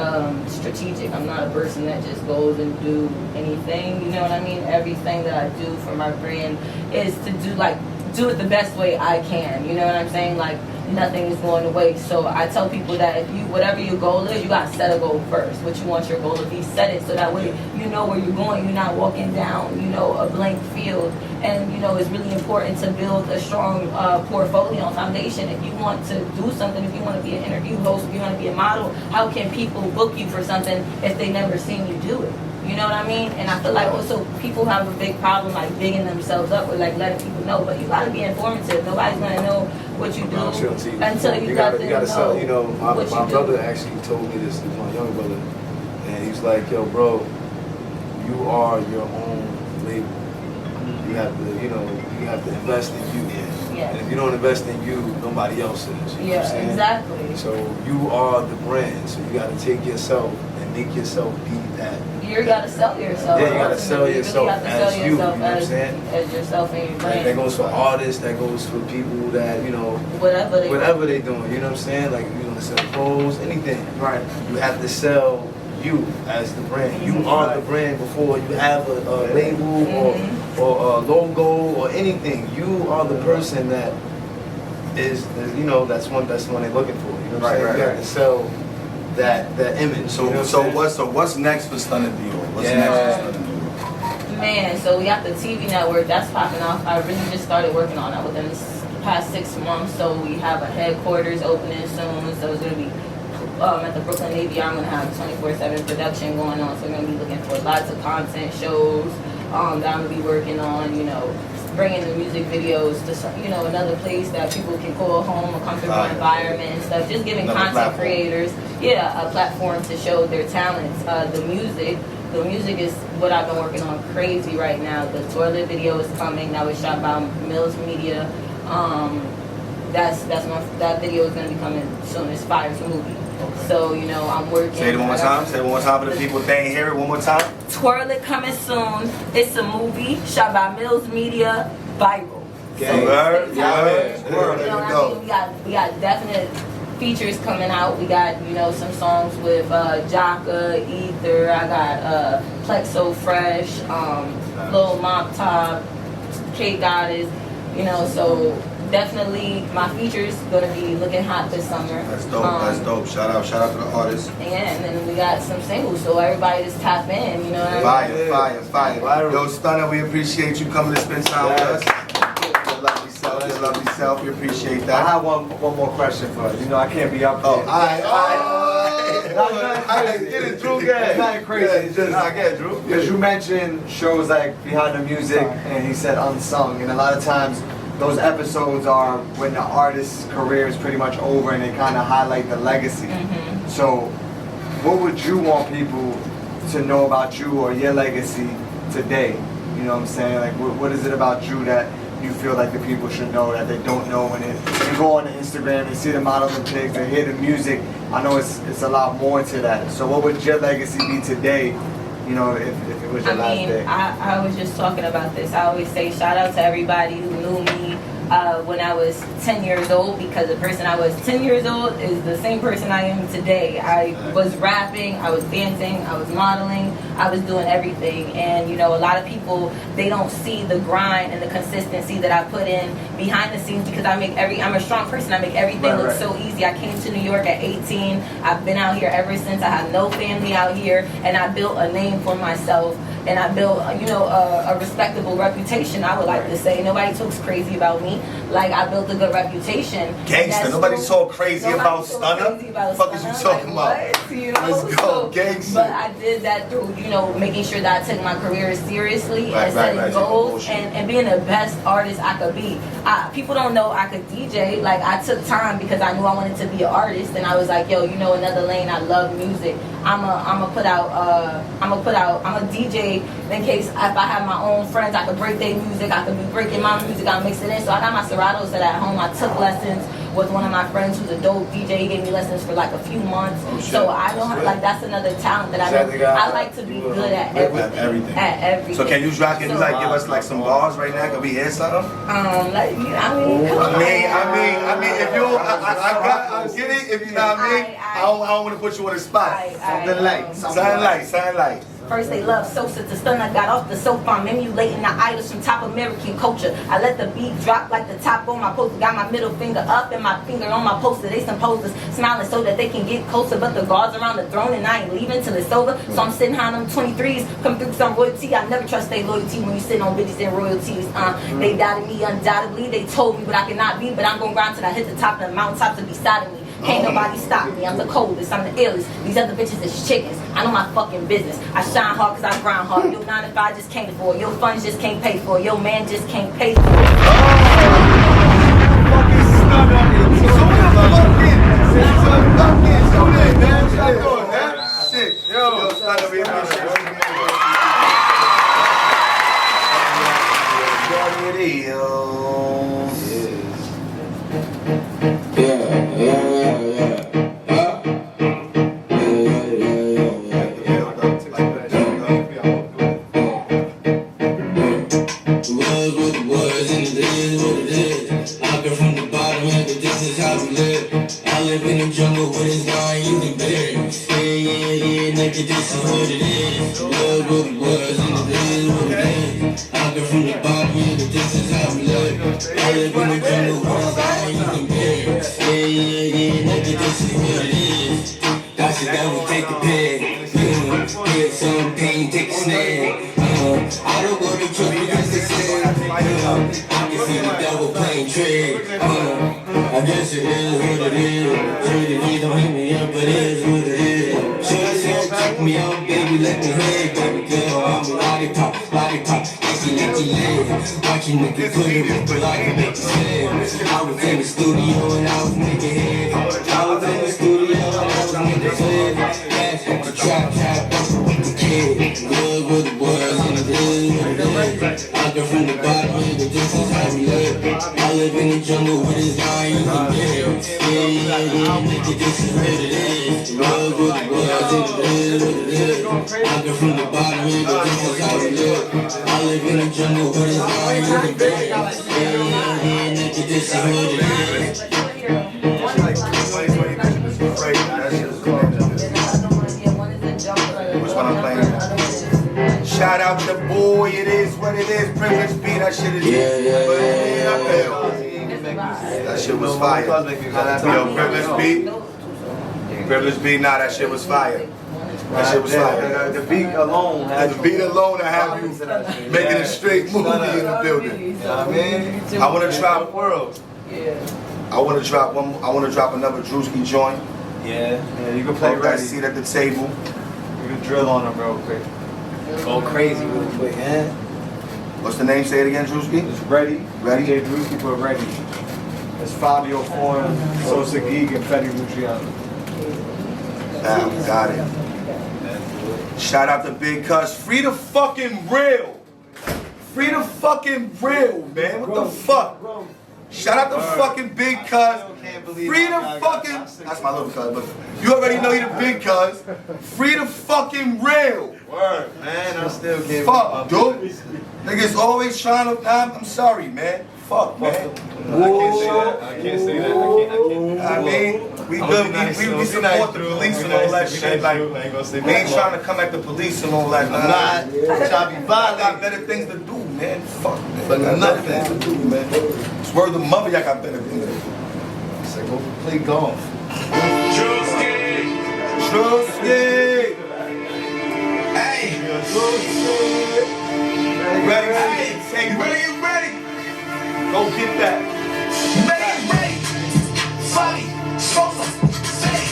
strategic. I'm not a person that just goes and do anything, you know what I mean? Everything that I do for my brand is to do it the best way I can, you know what I'm saying? Like, nothing is going to waste. So I tell people that if you, whatever your goal is, you got to set a goal first. What you want your goal to be, set it so that way you know where you're going. You're not walking down, you know, a blank field. And, you know, it's really important to build a strong portfolio and foundation. If you want to do something, if you want to be an interview host, if you want to be a model, how can people book you for something if they never seen you do it? You know what I mean? And I feel like also people have a big problem like digging themselves up or like letting people know. But you got to be informative. Nobody's going to know what you do until you got to know. Sell, you know, my brother do. actually told me this. He's my younger brother, and he's like, "Yo, bro, you are your own label. You have to, you know, you have to invest in you. Yeah. And if you don't invest in you, nobody else is. You know what I'm saying? Exactly. So you are the brand. So you got to take yourself and make yourself be that. You gotta sell yourself. Yeah, you gotta sell yourself as you. You know what I'm saying? As yourself and your brand. That goes for artists. That goes for people that, you know, whatever they doing. You know what I'm saying? Like, you gonna sell clothes, anything. Right. You have to sell you as the brand. You are the brand before you have a label or a logo or anything. You are the person that is you know, that's one they're looking for. You know what I'm saying? You have to sell that image. So, you know what's next for Stunna Dior? What's next for Stunna Dior? Man, so we got the TV network that's popping off. I really just started working on that within this past 6 months. So we have a headquarters opening soon. So it's gonna be at the Brooklyn Navy Yard. I'm gonna have 24/7 production going on. So we're gonna be looking for lots of content shows that I'm gonna be working on. You know, bringing the music videos to, you know, another place that people can call home, a comfortable environment and stuff. Just giving content creators, a platform to show their talents. The music is what I've been working on crazy right now. The toilet video is coming. That was shot by Mills Media. That video is gonna be coming soon. It's Fire's movie. Okay. So, you know, I'm working. Say it one more time. Say it one more time for the people that ain't hear it. One more time. Toilet coming soon. It's a movie shot by Mills Media, viral. Okay. We got definite features coming out. We got, you know, some songs with Jaka, Ether. I got Plexo Fresh, Lil Mop Top, K Goddess. You know, so definitely my features gonna be looking hot this summer. That's dope. That's dope. Shout out to the artists. And then we got some singles, so everybody just tap in. You know what I mean? Fire. Yo, Stunna, we appreciate you coming to spend time with us. Your lovely self. We appreciate that. I have one more question for us. You know, I can't be up here. All right. Get it, Drew. It's not crazy. It's just, I get it, Drew. Because you mentioned shows like Behind the Music, and he said unsung, and a lot of times those episodes are when the artist's career is pretty much over and they kind of highlight the legacy. So what would you want people to know about you or your legacy today? You know what I'm saying? Like, what is it about you that you feel like the people should know that they don't know when you go on Instagram and see the models and pics and hear the music? I know it's a lot more to that. So what would your legacy be today, you know, if it was your last day? I was just talking about this. I always say shout out to everybody who knew me when I was 10 years old, because the person I was 10 years old is the same person I am today. I was rapping, I was dancing, I was modeling, I was doing everything. And you know, a lot of people, they don't see the grind and the consistency that I put in behind the scenes, because I'm a strong person. I make everything look so easy. I came to New York at 18. I've been out here ever since. I have no family out here, and I built a name for myself. And I built, you know, a respectable reputation, I would like to say. Nobody talks crazy about me. Like, I built a good reputation. Gangster. Nobody talk crazy about Stunna. What the fuck is you talking about? You know? Let's go, gangster. But I did that through, you know, making sure that I took my career seriously and setting goals and being the best artist I could be. People don't know I could DJ. Like, I took time because I knew I wanted to be an artist, and I was like, yo, you know, another lane. I love music. I'm a DJ way, in case if I have my own friends, I could break their music, I could be breaking my music, I'll mix it in. So I got my Serato set at home. I took lessons with one of my friends who's a dope DJ. He gave me lessons for like a few months. So I don't have, like, that's another talent that I like to be good at everything. At everything. So can you drop, can you like give us like some bars right now? Can we hear something? Like, come on. I mean, if you, I get it. If you know what I mean, I don't want to put you on the spot. Something like. First they love Sosa to Stunna, got off the sofa. I'm emulating the idols from top American culture. I let the beat drop like the top on my poster. Got my middle finger up and my finger on my poster. They some posters smiling so that they can get closer. But the guards around the throne and I ain't leaving till it's over. So I'm sitting high on them 23s, come through some royalty. I never trust their loyalty when you sitting on bitches and royalties. They doubted me undoubtedly. They told me what I cannot be. But I'm gonna grind till I hit the top of the mountaintop to be side of me. Can't nobody stop me, I'm the coldest, I'm the illest. These other bitches is chickens, I know my fucking business. I shine hard cause I grind hard. Your 9 to 5 just can't afford. Your funds just can't pay for. Your man just can't pay for. Shout out to boy, it is what it is. Privilege B, that shit is. That shit was fire. Yo, Privilege B. Privilege B, nah, that shit was fire. That shit was fire. The beat alone. The beat alone to have you making a straight movie in the building. I want to drop world. I want to drop one. I want to drop another Drewski joint. Yeah, you can play that seat at the table. You can drill on them real quick. Go crazy real quick, man. What's the name? Say it again, Drewski. It's Ready. Ready. Dj Drewski, but Ready. It's Fabio Foreign, Sosa Geek, and Fetty Luciano. Got it. Shout out to Big Cuz. Free the fucking real. Free the fucking real, man. What the fuck? Shout out to fucking Big Cuz. Free the fucking. That's my little cuz, but you already know you the Big Cuz. Free the fucking real. Word, man. I still can't. Fuck, dude. Niggas always trying to. I'm sorry, man. Fuck, man. I can't say that. I mean, we good. We support the police and all that shit. Like, we ain't trying to come at the police and all that. I'm not trying to be violent. I got better things to do, man. Fuck, man. But nothing things to do, man. It's word of mother, y'all got better things to do. It's like, go play golf. Drewski. Hey. Ready? Hey, ready? Go get that. Ready. Funny. Sosa. Say.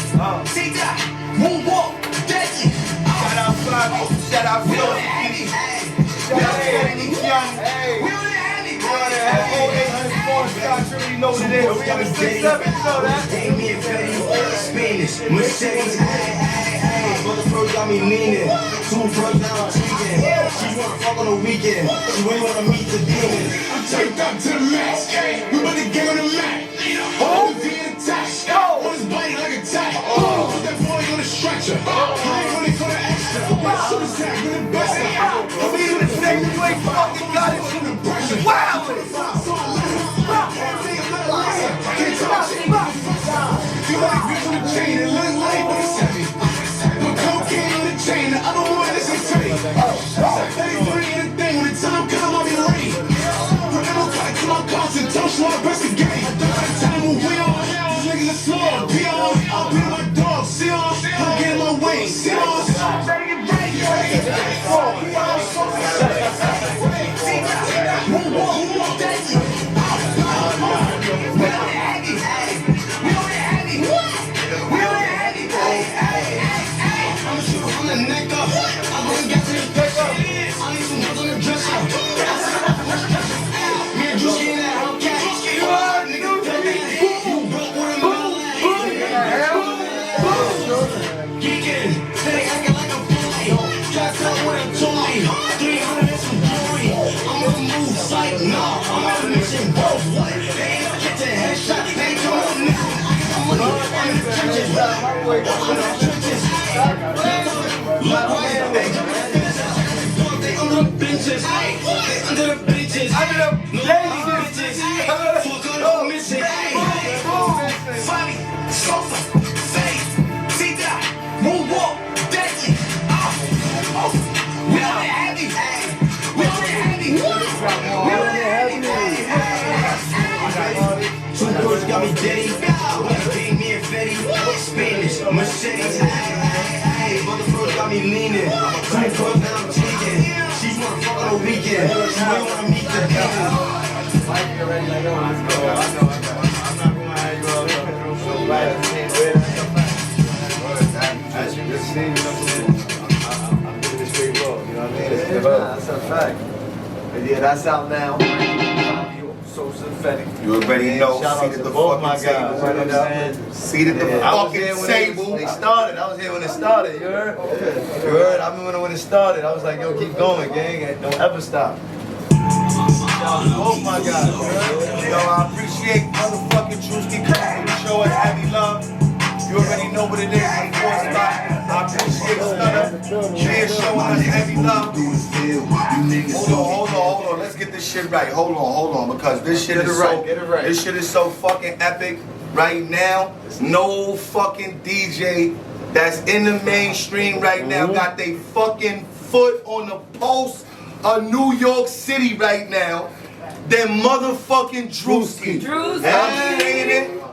T-Dot. Moonwalk. Deadly. Shout out Flavio. Shout out Phil. Shout out Kenny Young. We on the alley. You know what it is. We got a 6-7, you know that. Mercedes, for the first got me leaning. 2 first now I'm cheating. She wanna fuck on the weekend. She really wanna meet the demon. I'm turned up to the max. We about to get on the mat. Hold the V in the touch. On his body like a tie. Put that boy on the stretcher. I ain't really for the extra. Shoot his sack with the best. I'm even the same. You ain't fucking got it. Wow! Can't touch it. You like bitch on the chain and look like what it's heavy. Put cocaine on the chain, the other one is insane. 33 in the thing, when the time come, I'll be ready. Forever gotta come on constant, don't slow up, best the game. Tell them what we on, these niggas are slow. Be on, I'll be my dog, see on, I'll get in my way, see on. Got me Diddy, gave me a Fetty, Spanish, Mercedes, motherfucker got me leaning, some clothes that I'm taking, she wanna fuck on the weekend, she really wanna meet the demon. I'm not gonna have you all so bad. As you can see, I'm doing this straight raw, you know what I mean? That's a fact. But yeah, that's out now. So synthetic. You already know. Shout out to both my guys. Seated at the fucking table. They started. I was here when it started. You heard? You heard? I remember when it started. I was like, yo, keep going, gang, and don't ever stop. Shout out to both my guys. Yo, I appreciate motherfucking Drewski coming to show us heavy love. You already know what it is. Of course, I appreciate Stunna Dior showing us heavy love. Hold on. Let's get this shit right. Hold on, because this shit is so this shit is so fucking epic right now. No fucking DJ that's in the mainstream right now got they fucking foot on the pulse of New York City right now than motherfucking Drewski.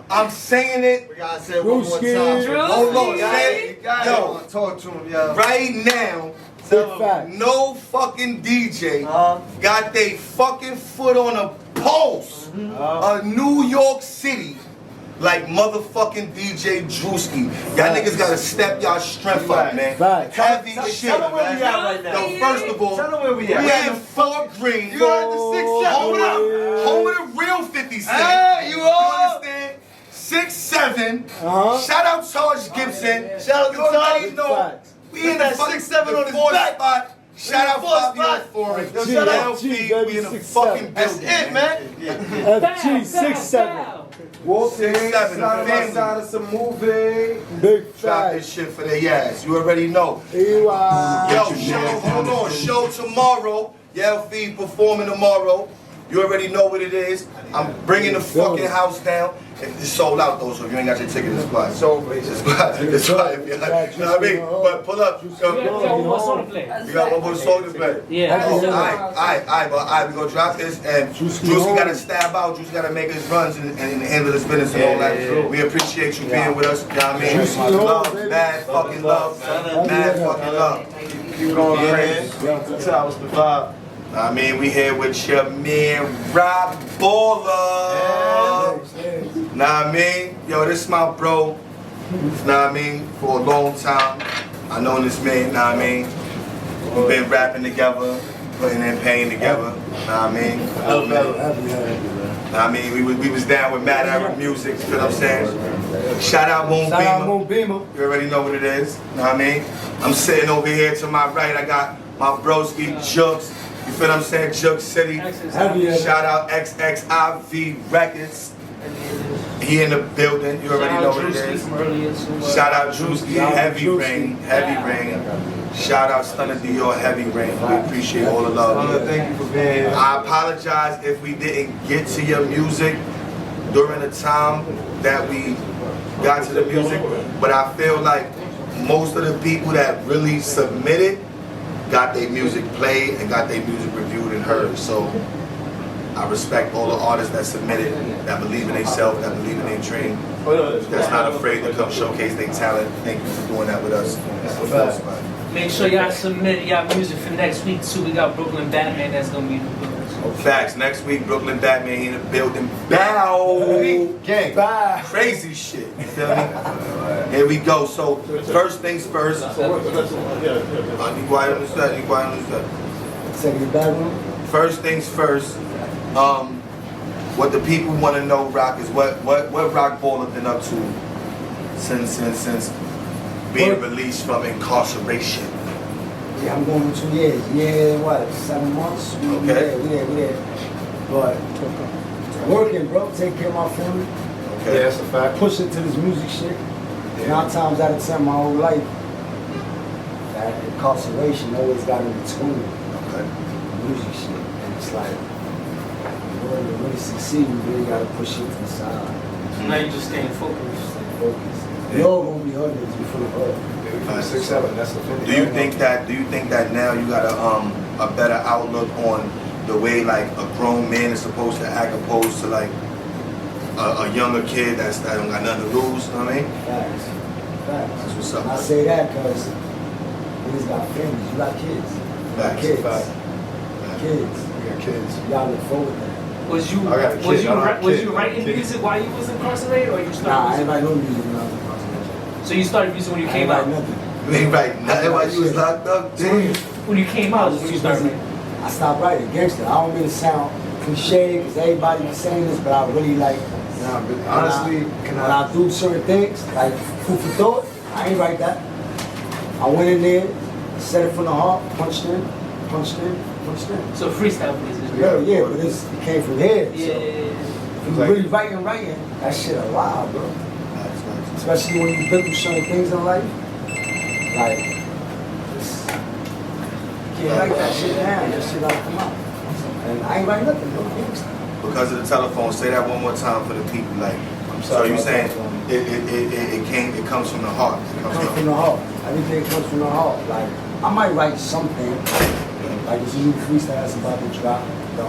I'm saying it. We gotta say it one more time. Hold on, say it. Yo, talk to him, yo. right now, no fucking DJ got they fucking foot on a pulse of New York City like motherfucking DJ Drewski. Y'all niggas gotta step y'all strength up, man. Heavy shit, tell them where we at right now. Yo, first of all, tell them where we at. We in Fort Greene. You heard the 6-7. Home of the real 50 Cent. Hey, you understand? 6'7". Shout out Charles Gibson. Shout out to already Charles. know. We in the 6'7" on his back spot. Shout out Fabio for it. Shout out LP. We in the fucking building. That's it, man. FG 6'7". Walk in, 6'7", side by family. side of some movie. Big Drop fat. this shit for their ass. You already know. Yo, hold on. Show tomorrow. Yelz performing tomorrow. You already know what it is. I'm bringing the fucking house down. It's sold out though, so if you ain't got your ticket, it's fine. It's fine. You know what I mean? But pull up. You got one more song to play? Yeah. Alright, we gonna drop this and Drewski gotta stab out, Drewski gotta make his runs and handle his business and all that. We appreciate you being with us, you know what I mean? Love, mad fucking love, mad fucking love. Keep going crazy. Tell us the vibe. I mean, we here with your man, Balla. Nah, I mean, yo, this is my bro. Nah, I mean, for a long time. I known this man. Nah, I mean, we've been rapping together, putting in pain together. Nah, I mean, nah, I mean, we was down with Mad Arab Music. You know what I'm saying? Shout out Moon Beamer. You already know what it is. Nah, I mean, I'm sitting over here to my right. I got my broski, Jux. You feel what I'm saying? Jux City. Shout out XXIV Records. He in the building. You already know what it is. Shout out Drewski, Heavy Rain. Shout out Stunna Dior, Heavy Rain. We appreciate all the love. Thank you for being here. I apologize if we didn't get to your music during the time that we got to the music, but I feel like most of the people that really submitted got their music played and got their music reviewed and heard. So I respect all the artists that submitted, that believe in themselves, that believe in their dream, that's not afraid to come showcase their talent. Thank you for doing that with us. Make sure y'all submit y'all music for next week too. We got Brooklyn Batman that's gonna be in the building. Facts. Next week, Brooklyn Batman he in the building. Bow! Gang. Crazy shit. You feel me? Here we go. So, first things first. First things first. What the people want to know, Rock, is what Rock Balla been up to since being released from incarceration. Yeah, I'm going 2 years. Yeah, what, 7 months? Okay. We there. But working, bro, take care of my family. Okay. Yeah, that's a fact. Push it to this music shit. 9 times out of 10 my whole life, that incarceration always got in between. Okay. Music shit. And it's like, in order to really succeed, you really gotta push it to the side. So now you just staying focused. We all gonna be hoodlums before the hood. 6, 7. That's the 50. Do you think that now you got a better outlook on the way like a grown man is supposed to act opposed to like a younger kid that don't got nothing to lose? You know what I mean? Facts. That's what's up. I say that because niggas got families. You got kids. You got kids. Kids. We got kids. You gotta look forward to that. Was you writing music while you was incarcerated, or you started? Nah, I ain't write no music when I was incarcerated. So you started music when you came out? Nothing. You ain't write nothing while you was locked up? Damn. When you came out, when you started writing? I stopped writing gangster. I don't mean to sound cliche because everybody be saying this, but I really like. Nah, but honestly, when I do certain things, like food for thought, I ain't write that. I went in there, said it from the heart, punched in. So freestyle music. Yeah, but it came from here. Yeah. So if you really writing, that shit alive, bro. Especially when you've been through certain things in life. Like, you can't write that shit down. That shit don't come out. And I ain't write nothing, bro. Because of the telephone, say that one more time for the people. Like, so you saying it comes from the heart. It comes from the heart. Everything comes from the heart. Like, I might write something. Like this new freestyle that's about to drop. The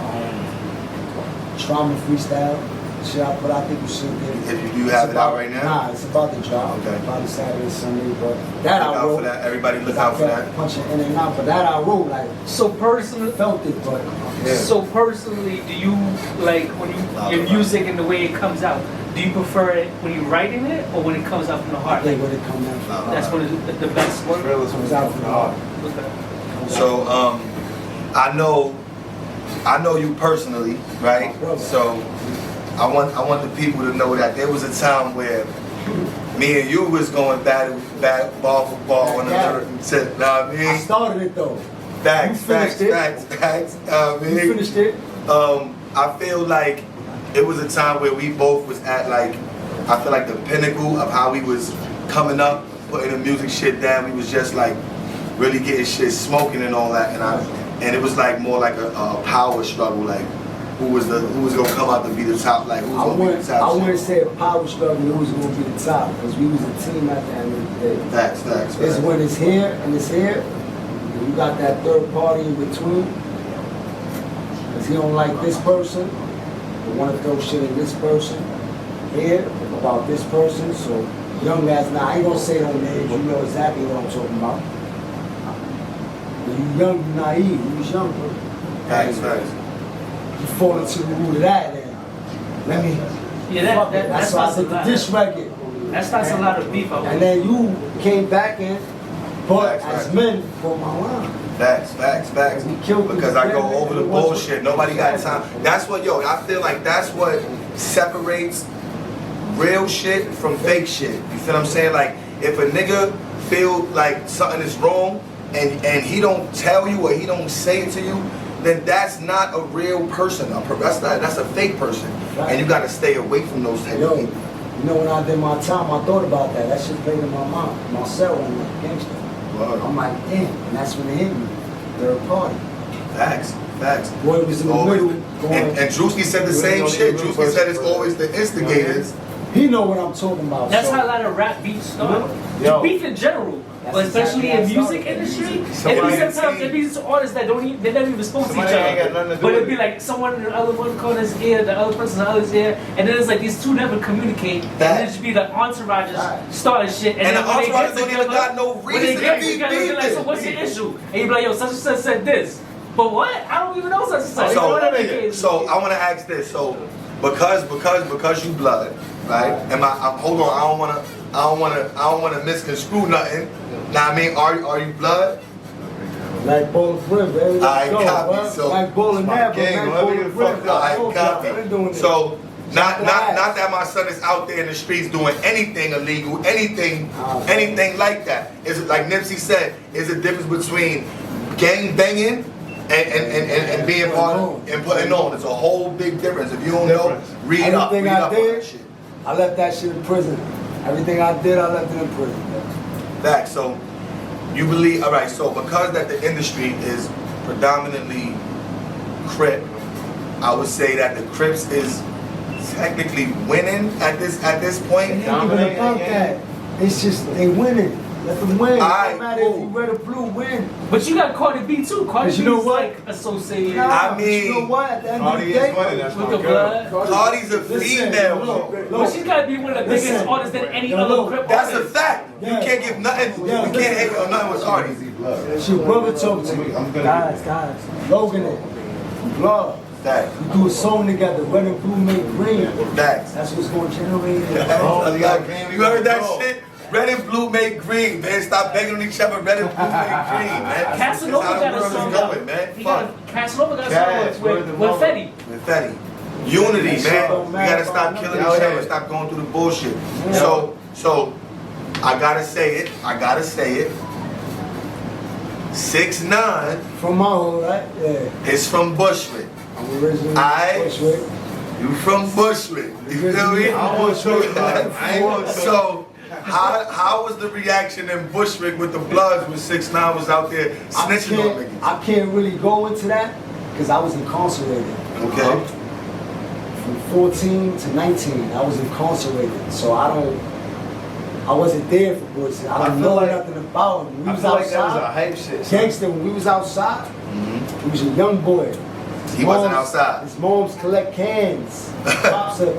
trauma freestyle. Shit I put out, I think you should get it. If you do have it out right now? Nah, it's about to drop. Okay. Probably Saturday, Sunday, but that look I wrote. Out for that. Everybody look out for that. Punching in and out, but that I wrote like. So personally, felt it, but. Yeah. So personally, do you like when your music and the way it comes out? Do you prefer it when you're writing it or when it comes out from the heart? I think when it comes out from the heart. That's when the best work comes out from the heart. Okay. So I know you personally, right? So I want the people to know that there was a time where me and you was going ball for ball on the lyric tip. Know what I mean? I started it though. Facts. You finished it. I feel like it was a time where we both was at like, I feel like the pinnacle of how we was coming up, putting the music shit down. We was just like really getting shit smoking and all that, and it was like more like a power struggle, like who was gonna come out to be the top, like who was gonna be the top. I wouldn't say a power struggle who was gonna be the top, because we was a team at the end of the day. Facts. It's when it's here and it's here, and you got that third party in between, because he don't like this person, but want to throw shit in this person here about this person. So young lads, now I ain't gonna say no names, you know exactly what I'm talking about. When you young, you naive, you was young, bro. Facts. You fall into the root of that, and let me. Yeah, that's why I said this record. That starts a lot of beef. And then you came back in, but as men, for my line. Facts. Because I go over the bullshit. Nobody got time. That's what, I feel like that's what separates real shit from fake shit. You feel what I'm saying? Like, if a nigga feel like something is wrong, and he don't tell you or he don't say it to you, then that's not a real person. That's a fake person. Right. And you got to stay away from those type of people. You know, when I did my time, I thought about that. That shit played in my mind, my cell, and like gangster. Wow. I'm like, damn, and that's when it hit me. Third party. Facts. Boy, it was in the middle. And Drewski said the same shit. Drewski said it's always the instigators. He know what I'm talking about. That's how a lot of rap beats start. Beef in general. But especially in music industry, sometimes it be artists that they're not even supposed to each other. But it'd be like someone in the other one corner's ear, the other person in the other's ear, and then it's like these two never communicate. And then it should be the entourages starting shit. And the entourages don't even got no reason to be together, like, so what's the issue? And you be like, yo, such and such said this. But what? I don't even know such and such. So I want to ask this. So because you blood, right? Hold on. I don't want to misconstrue nothing. Now I mean, are you blood? Like Ball Flip, baby. I copy. So like Ball and Never, like Ball Flip. I copy. So not that my son is out there in the streets doing anything illegal, anything like that. Is like Nipsey said, is a difference between gang banging and being part and putting on. It's a whole big difference. If you don't know, read up on that shit. I left that shit in prison. Everything I did, I left it in prison. Back. So you believe, all right, so because that the industry is predominantly Crip, I would say that the Crips is technically winning at this point. It ain't even about that. It's just they winning. Let them win. It don't matter if you red or blue, win. But you got Cardi B too. Cardi B is like associated. I mean, you know what? At the end of the day, with the blood. Cardi's a female. But she's got to be one of the biggest artists than any other Crip That's artist. a fact. You can't give nothing. You can't hate on nothing with Cardi. She brother talk to me. Guys. Logan it. Blood. We do a song together. Red and blue make green. That's what's going to generate it. You heard that shit? Red and blue make green, man. Stop begging on each other. Red and blue make green, man. Casanova got a song going, man. Casanova got a song with Fetty. With Fetty. Unity, man. We gotta stop killing each other. Stop going through the bullshit. So I gotta say it. 6ix9ine from my hood, right? Yeah. It's from Bushwick. I'm originally Bushwick. You from Bushwick. You feel me? So how was the reaction in Bushwick with the Bloods when 6ix9ine was out there snitching on niggas? I can't really go into that because I was incarcerated. Okay. From 14 to 19, I was incarcerated. So I wasn't there for Bushwick. I don't know nothing about him. We was outside. Like that was a hype shit. Gangster, when we was outside, he was a young boy. He wasn't outside. His moms collect cans. Pops a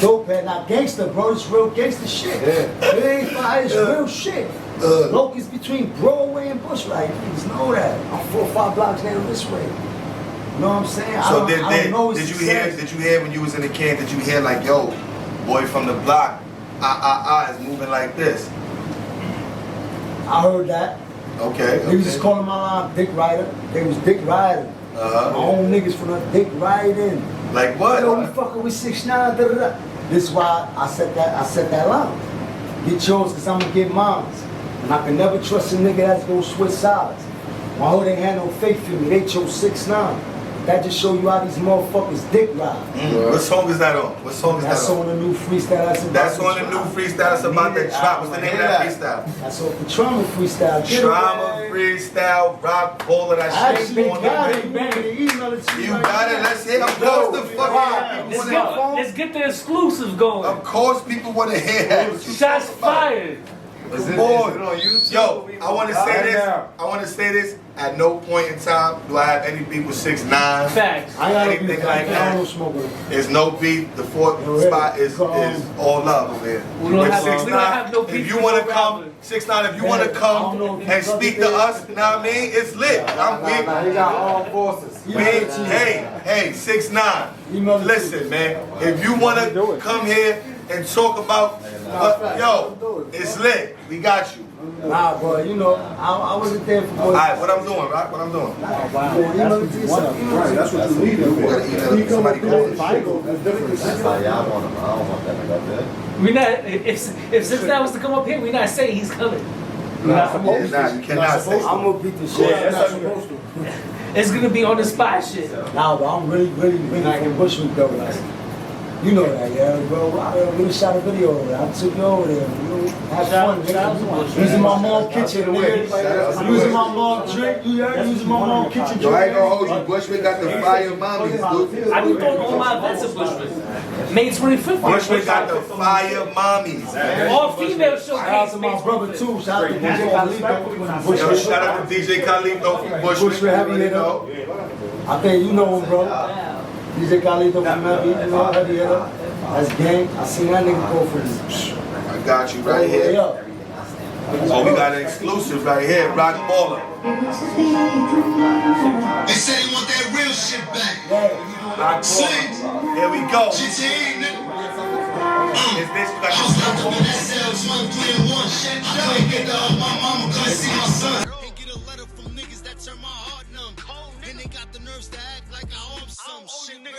dope head. Not gangster, bro. It's real gangster shit. Yeah. It ain't fire. It's real shit. Locust between Broadway and Bushwick. Please know that. I'm 4 or 5 blocks down this way. You know what I'm saying? So did you hear when you was in the can? Did you hear like, yo, boy from the block, is moving like this? I heard that. Okay. They was just calling my line Dick Rider. They was Dick Rider. My own niggas from the Dick riding. Like what? Yo, we fucking with 6ix9ine. This is why I set that line. Get yours, cause I'm gonna get mine. And I can never trust a nigga that's gonna switch sides. My hood ain't had no faith in me. They chose 6ix9ine. That just show you how these motherfuckers dick ride. What song is that on? What song is that on? That's on the new freestyle. That's on the new freestyle. That's about the drop. What's the name of that freestyle? That's off the Trauma freestyle. Trauma freestyle, rock, all of that shit. You got it. You got it. Let's hear. Of course the fuck. Let's get the exclusive going. Of course people want to hear that. Shots fired. Yo, I want to say this. At no point in time do I have any beef with 6ix9ine. Facts. Anything like that. There's no beef. The fourth spot is all love over here. We don't have no beef. If you want to come, 6ix9ine, if you want to come and speak to us, you know what I mean? It's lit. I'm weak. He got armed forces. Hey, 6ix9ine. Listen, man. If you want to come here and talk about, yo, it's lit. We got you. Nah, bro, you know, I wasn't there for boys. Alright, what I'm doing, Rock? What I'm doing? That's what you need. Somebody calling. I don't want that nigga up there. We not if 6ix9ine was to come up here, we not saying he's coming. You're not supposed Nah, you cannot say I'm gonna beat the shit. Yeah, that's supposed to. It's gonna be on the spot shit. Nah, but I'm really from Bushwick though. Like, you know that, yeah, bro. I really shot a video over there. I took you over there. You know, have fun, nigga. Using my mom's kitchen, nigga. Using my mom's drink. Using my mom's kitchen. Yo, I ain't gonna hold you. Bushwick got the fire mommies, dude. I be throwing all my events at Bushwick. May 25th. Bushwick got the fire mommies, man. All female showcase. Shout out to my brother too. Shout out to DJ Khalid. Yo, shout out to DJ Khalid from Bushwick. Heavy hitter. I think you know him, bro. DJ Khalid from Heavy, you know, heavy hitter. That's gang. I seen that nigga go for this. I got you right here. Oh, we got an exclusive right here, Rock Balla. They say they want that real shit back. Rock Balla. Here we go. Is this I was locked up in that cell, 1, 3, and 1. I couldn't get the my mama, couldn't see my son. And get a letter from niggas that turn my heart numb. And they got the nerves to act like I owe them some shit real.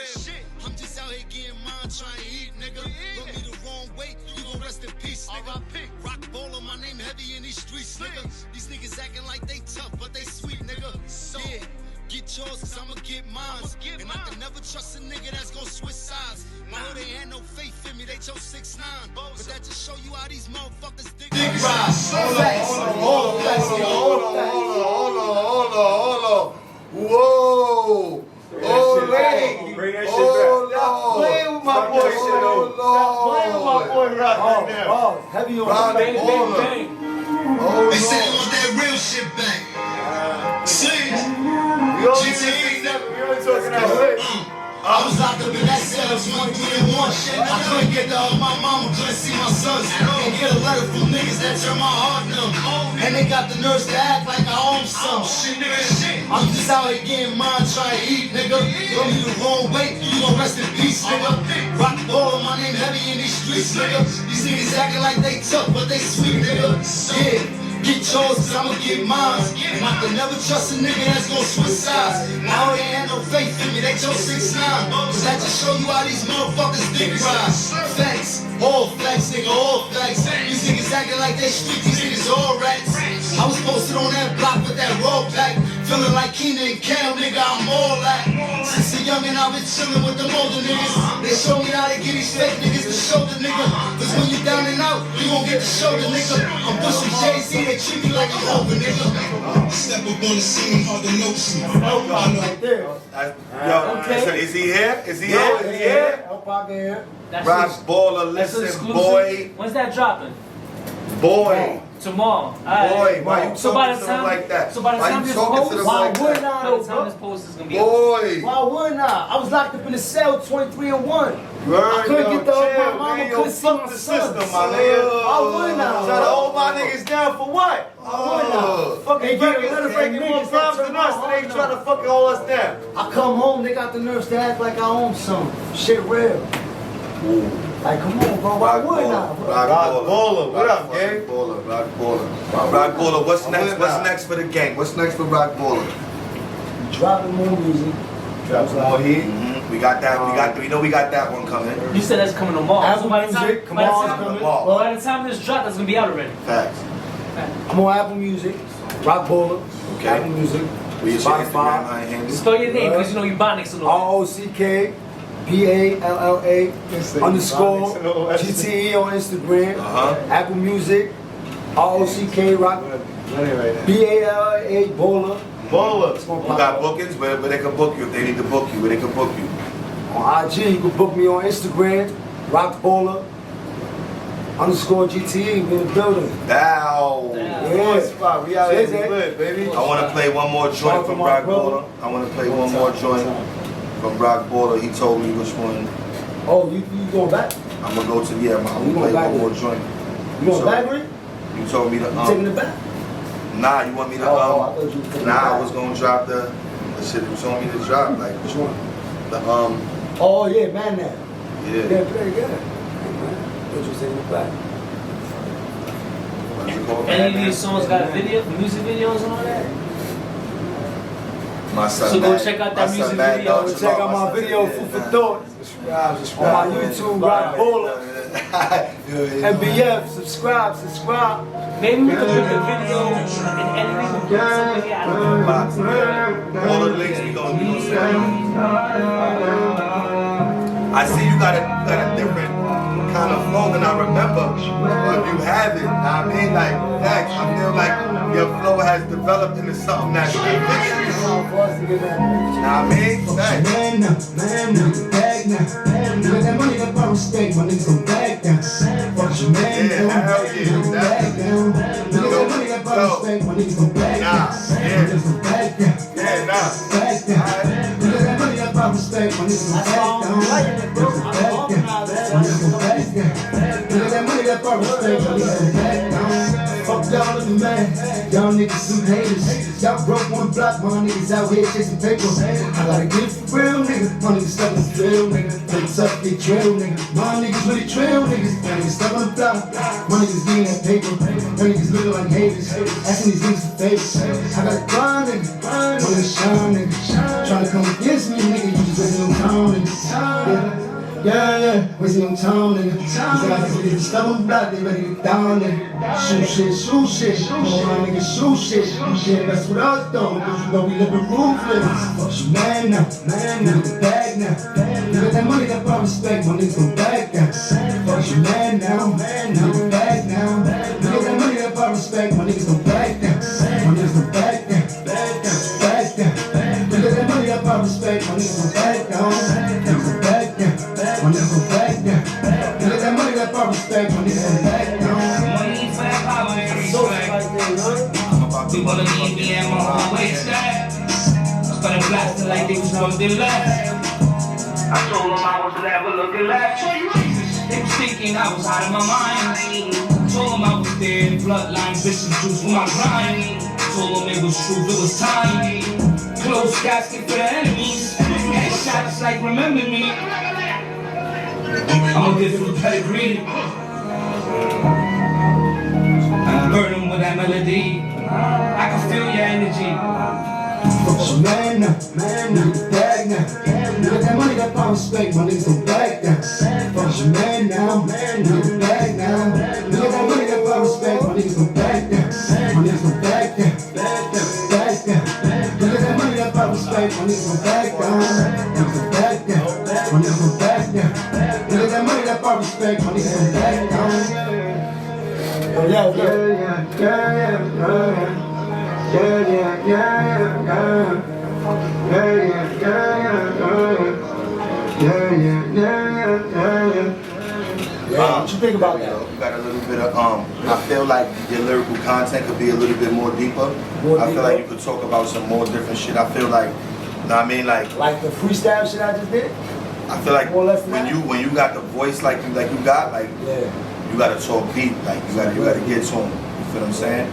I'm just out here getting mine, trying to eat, nigga. Rub me the wrong way, you gon' rest in peace, nigga. Rock Balla, my name heavy in these streets, nigga. These niggas acting like they tough, but they sweet, nigga. Yeah. Get yours, cause I'ma get mine. And I can never trust a nigga that's gon' switch sides. I know they had no faith in me, they chose 6'9". But that just show you how these motherfuckers dig ride. Hold on. Whoa. Hold on. Bring that shit back. Stop playing with my boy. Stop playing with my boy right now. Heavy on Rock Bang, Balla. bang, bang. They say they want that real shit back. See? We only talking that shit. I was locked up in that cell, 1, 3, and 1. I couldn't get the my mama, couldn't see my sons. And get a letter from niggas that turn my heart numb. And they got the nerves to act like I owe them some shit, nigga. I'm just out here getting mine, trying to eat, nigga. Rub me the wrong way, you gon' rest in peace, nigga. Rock Balla, my name heavy in these streets, nigga. These niggas acting like they tough, but they sweet, nigga. Yeah. Get yours, cause I'ma get mine. And I can never trust a nigga that's gon' switch sides. Now they ain't no faith in me, they chose 6'9". Cause that just show you how these motherfuckers dick ride. Facts, all facts, nigga, all facts. These niggas acting like they street, these niggas all rats. I was posted on that block with that raw pack. Feeling like Keena and Cam, nigga, I'm all that. Since a youngin' I've been chillin' with them older niggas. They show me how to get these fake niggas to show the nigga. Cause when you down and out, you gon' get to show the nigga. I'm pushing Jay-Z, they treat me like I'm over, nigga. Step up on the scene, hard to know some. right there. Yo, so is he here? Is he here? Is he here? Help out there. Rock Balla, listen, boy. When's that dropping? Boy. Tomorrow. Boy, why you talking to them like that? So by the time this post, Why wouldn't I? by the time this post is gonna be Boy. Why wouldn't I? I was locked up in the cell 23 and 1. I couldn't get the my mama, couldn't see my system, sons. my nigga. Why wouldn't I? Try to hold my niggas down for what? Fucking records breaking more problems than us, and they trying to fucking hold us down. I come home, they got the nerves to act like I own some. Shit real. Like, come on, bro. Why wouldn't I, bro? Rock Balla. What up, gang? Rock Balla. What's next? What's next for the gang? What's next for Rock Balla? Dropping more music. Drop some more heat. We got that. We know we got that one coming. You said that's coming tomorrow. Apple Music, come on, coming. By the time this drop, that's gonna be out already. Facts. I'm on Apple Music. Rock Balla. Okay. Apple Music. Spotify. Spell your name, because you know you Bonics and all. ROCK BALLA underscore GTE on Instagram. Apple Music. ROCK Rock BALLA Balla. Who got bookings? Where they can book you if they need to book you? Where they can book you? On IG, you can book me on Instagram. Rock Balla underscore GTE in the building. Now. Yeah. Spot. We out here good, baby. I want to play one more joint from Rock Balla. I want to play one more joint from Rock Balla. He told me which one. Oh, you going back? I'm gonna go to I'm gonna play one more joint. You going back with it? You told me to You taking it back? Nah, you want me to I thought you were taking it Nah, back. I was gonna drop the shit you told me to drop. Like Which one? the Oh yeah, man that. Yeah. Yeah, very good. Hey, man. Thought you were taking it back. What's it called? Any of these songs got music videos and all that? My son. So go Mad- check out my that son music Mad video. Dog Go Shabbat. check out my son video, said, Food for yeah, Thought. On my YouTube, Rock Balla. man. MBF, subscribe. Maybe we could put the video and editing and put something out of it. All the links we gonna send. I see you got a different kind of flow than I remember. If you have it, I mean, like facts. I feel like your flow has developed into something that's I mean, facts. Man, bag now. Look that money up on stake, my niggas gon' back down. Fuck your man, hell yeah, back down. Look that money up on stake, my niggas gon' back down. Niggas gon' back down. Back down. Look that money up on stake, my niggas gon' back down. Niggas gon' back down. Niggas gon' back down. Look that money up on stake, my niggas gon' back down. Fuck y'all in the man, y'all niggas some haters. Y'all broke one block, my niggas out here chasing paper. I gotta get it for real, nigga. My niggas stuck in the drill, nigga. Niggas up, they drill, nigga. My niggas really trail, niggas. My niggas stuck on the block. My niggas getting that paper. My niggas looking like haters. Asking these niggas for favors. I gotta grind, nigga. My niggas shine, nigga. Trying to come against me, nigga. You just wasting no time, nigga. Yeah, wasting no time, nigga. These guys niggas stuck on the block, they ready to down, nigga. Shoot shit. Come on, my niggas shoot shit. You can't mess with us, though, cause you know we living ruthless. Fuck you, man, now. Look at the bag now. Look at that money that brought respect, my niggas gon' back down. Fuck you, man, now. Look at the bag now. Look at that money that brought respect, my niggas gon' back down. My niggas gon' back down. Back down. Look at that money that brought respect, my niggas gon' back down. Niggas gon' back down. My niggas gon' back down. Look at that money that brought respect, my niggas gon' back down. They wanna leave me at my own waistline. Started blasting like they was something last. I told them I was never looking last. They was thinking I was out of my mind. Told them I was dead, bloodline, bitches, juice for my grind. Told them it was truth, it was time. Close casket for the enemies. Headshots like remember me. I'm a different pedigree. Burn them with that melody. I can feel your energy. Fuck your man now, look at the bag now. Look at that money that brought respect, my niggas gon' back down. Fuck your man now, look at the bag now. Look at that money that brought respect, my niggas gon' back down. My niggas gon' back down. Look at that money that brought respect, my niggas gon' back down. Niggas gon' back down. My niggas gon' back down. Look at that money that brought respect, my niggas gon' back down. What you think about that? You got a little bit of I feel like your lyrical content could be a little bit more deeper. I feel like you could talk about some more different shit. I feel like, you know what I mean, like the freestyle shit I just did. I feel like when you got the voice like you got, like you gotta talk deep, like you gotta get to him. You feel what I'm saying?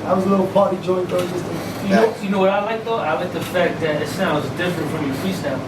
I was a little party joint though, just You know what I like though? I like the fact that it sounds different from your freestyle.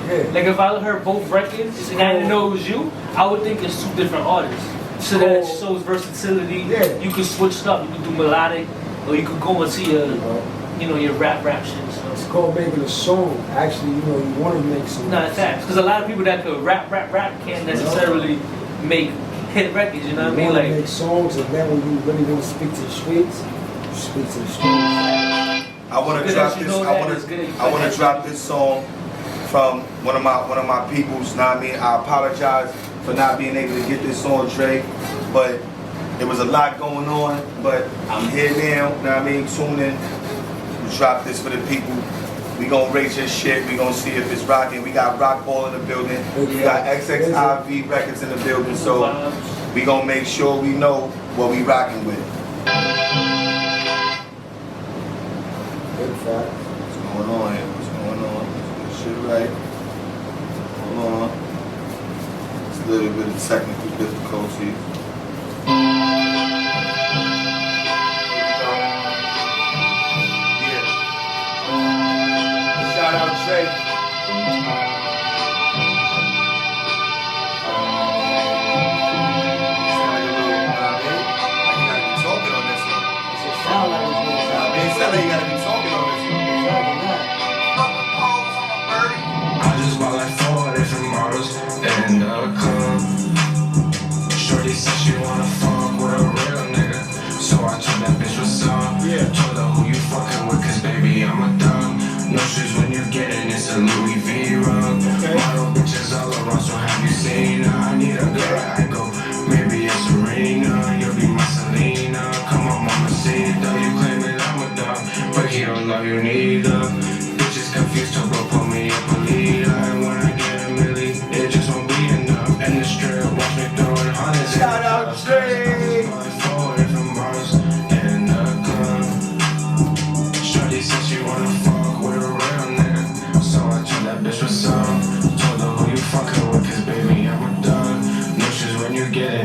Yeah. Like if I heard both records and I didn't know it was you, I would think it's two different artists. So that it shows versatility. Yeah. You could switch it up. You could do melodic, or you could go into your rap shit. So. It's called making a song. Actually, you want to make some. No, facts. Because a lot of people that could rap can't necessarily make hit records. You know what I mean? Like make songs, and then when you really want to speak to the streets, you speak to the streets. I want to drop this. I want to drop this song from one of my peoples. Know what I mean? I apologize for not being able to get this on, Dre, but there was a lot going on. But I'm here now. Know what I mean? Tune in. We drop this for the people. We gonna rate your shit. We gonna see if it's rocking. We got Rock Ball in the building. We got XXIV Records in the building. So we gonna make sure we know what we rocking with. What's going on here? What's going on? This shit right. Hold on. It's a little bit of technical difficulties. Shout out Trey. I just bought like 4 different models in the club. Shorty said she wanna fuck with a real nigga, so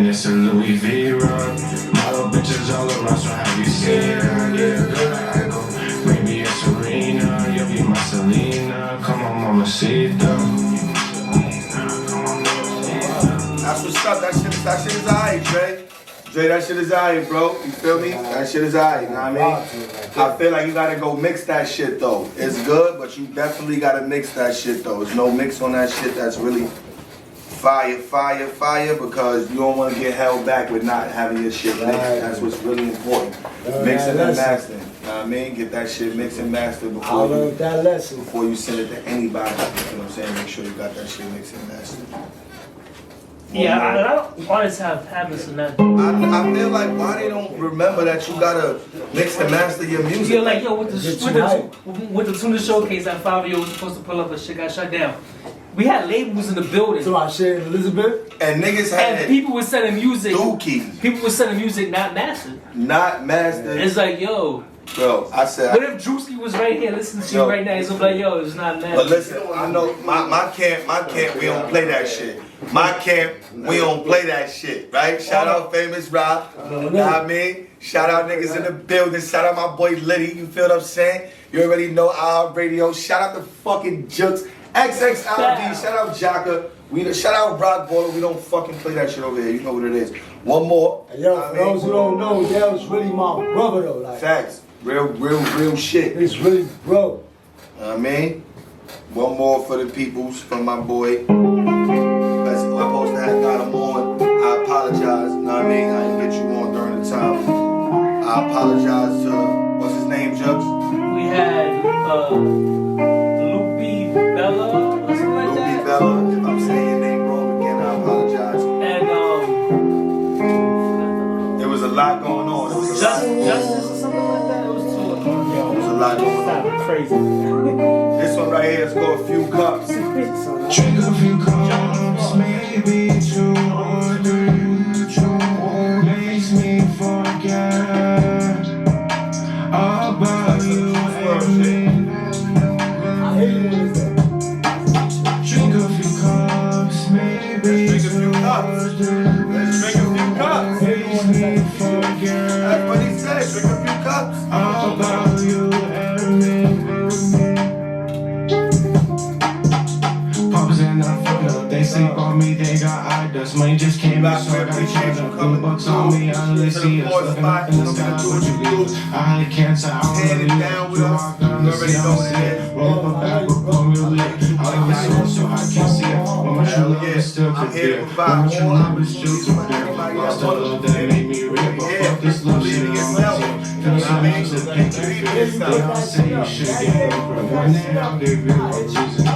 and it's a Louis V rug. Model bitches all around, so have you seen her? Yeah, girl, I go. Maybe it's Serena, you'll be my Selena. Come on, mamacita. That's what's up. That shit is alright, Dre. Dre, that shit is alright, bro. You feel me? That shit is alright, you know what I mean? I feel like you gotta go mix that shit though. It's good, but you definitely gotta mix that shit though. There's no mix on that shit that's really fire, because you don't want to get held back with not having your shit mixed. That's what's really important. Mixing and mastering. You know what I mean? Get that shit mixed and mastered before you send it to anybody. You know what I'm saying? Make sure you got that shit mixed and mastered. Yeah, I don't always have habits in that. I feel like why they don't remember that you gotta mix and master your music. Yeah, like with the Stunna showcase that 5 years was supposed to pull up, but shit got shut down. We had labels in the building. So I shared Elizabeth. And niggas had. And people were sending music. Dookie. People were sending music not mastered. Not mastered. It's like, yo. Bro, I said. What if Drewski was right here listening to you right now? He's gonna be like, yo, it's not mastered. But listen, I know my camp, we don't play that shit. My camp, we don't play that shit, right? Shout out Famous Rob. You know what I mean? Shout out niggas in the building. Shout out my boy Liddy. You feel what I'm saying? You already know our radio. Shout out the fucking Jukes. XXLD. Shout out Jaka. Shout out Rock Baller. We don't fucking play that shit over here. You know what it is. One more. And yo, for those who don't know, Yelz really my brother though. Like, facts. Real shit. It's really bro. I mean, one more for the peoples from my boy. That's I'm supposed to have got him on. I apologize. You know what I mean? I didn't get you on during the time. I apologize to what's his name, Jugs? We had Balla or something like that. Balla. If I'm saying your name wrong again, I apologize. And there was a lot going on. Justice or something like that. It was two. There was a lot going on. Crazy. This one right here is called A Few Cups. Drink a few cups, maybe 2 or 3. Makes me forget about you and me. Drink a few cups, maybe 2 or 3. Makes me forget. That's what he said. Drink a few cups. About you and me. Pops and I fuck up. They sleep on me, they got eye dust. Money just came out, so I got charged up. Blue bucks on me, I only see us looking up in the sky. What you do? I had cancer, I don't really live. You walk down the street, I'm sick. Roll up a bag, roll me lit. I like the soul, so I can't see it. But my true love is still good there. But my true love is still good there. Lost a love that made me real. But fuck this love shit, I'm with you. Feel so much to think I feel. They all say you should get over. One day I'll give you a reason.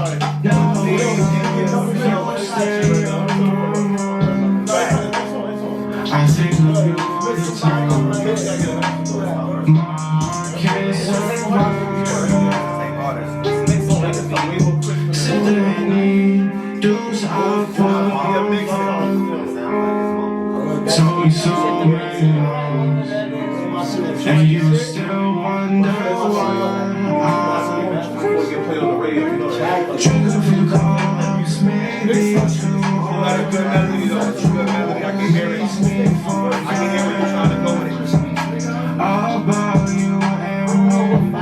I think of you all the time. My can't survive. Sit there and eat, dudes out for fun. So many wrongs, and you still wonder why. Drink a few cups, maybe 2 or 3. Makes me forget about you and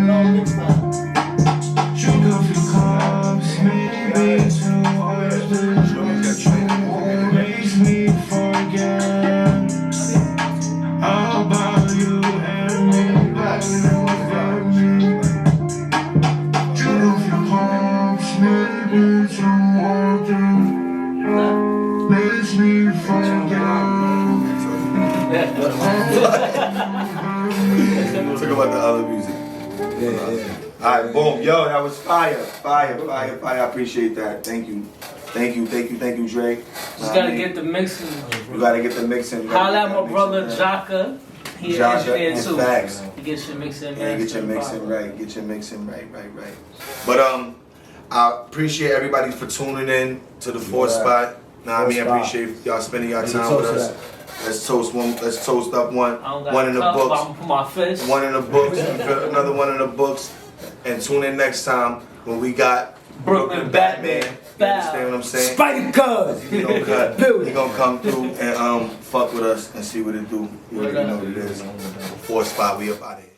me. Drink a few cups, maybe 2 or 3. Makes me forget about you and me. Drink a few cups, maybe 2 or 3. Makes me forget. Talk about the other music. Alright, boom. Yo, that was fire. Fire. I appreciate that. Thank you, Dre. Just gotta get the mixing. You gotta get the mixing. Holla at my brother Jaka. He's an engineer too. Facts. He gets your mixing. Yeah, get your mixing right. Get your mixing right. But I appreciate everybody for tuning in to the fourth spot. Nah, I mean, I appreciate y'all spending y'all time with us. Let's toast up one in the books. One in the books, another one in the books. And tune in next time when we got Brooklyn Batman. You understand what I'm saying? Spidey Cuz. You know, cut. He gonna come through and fuck with us and see what it do. You already know what it is. 4 spot, we up out of here.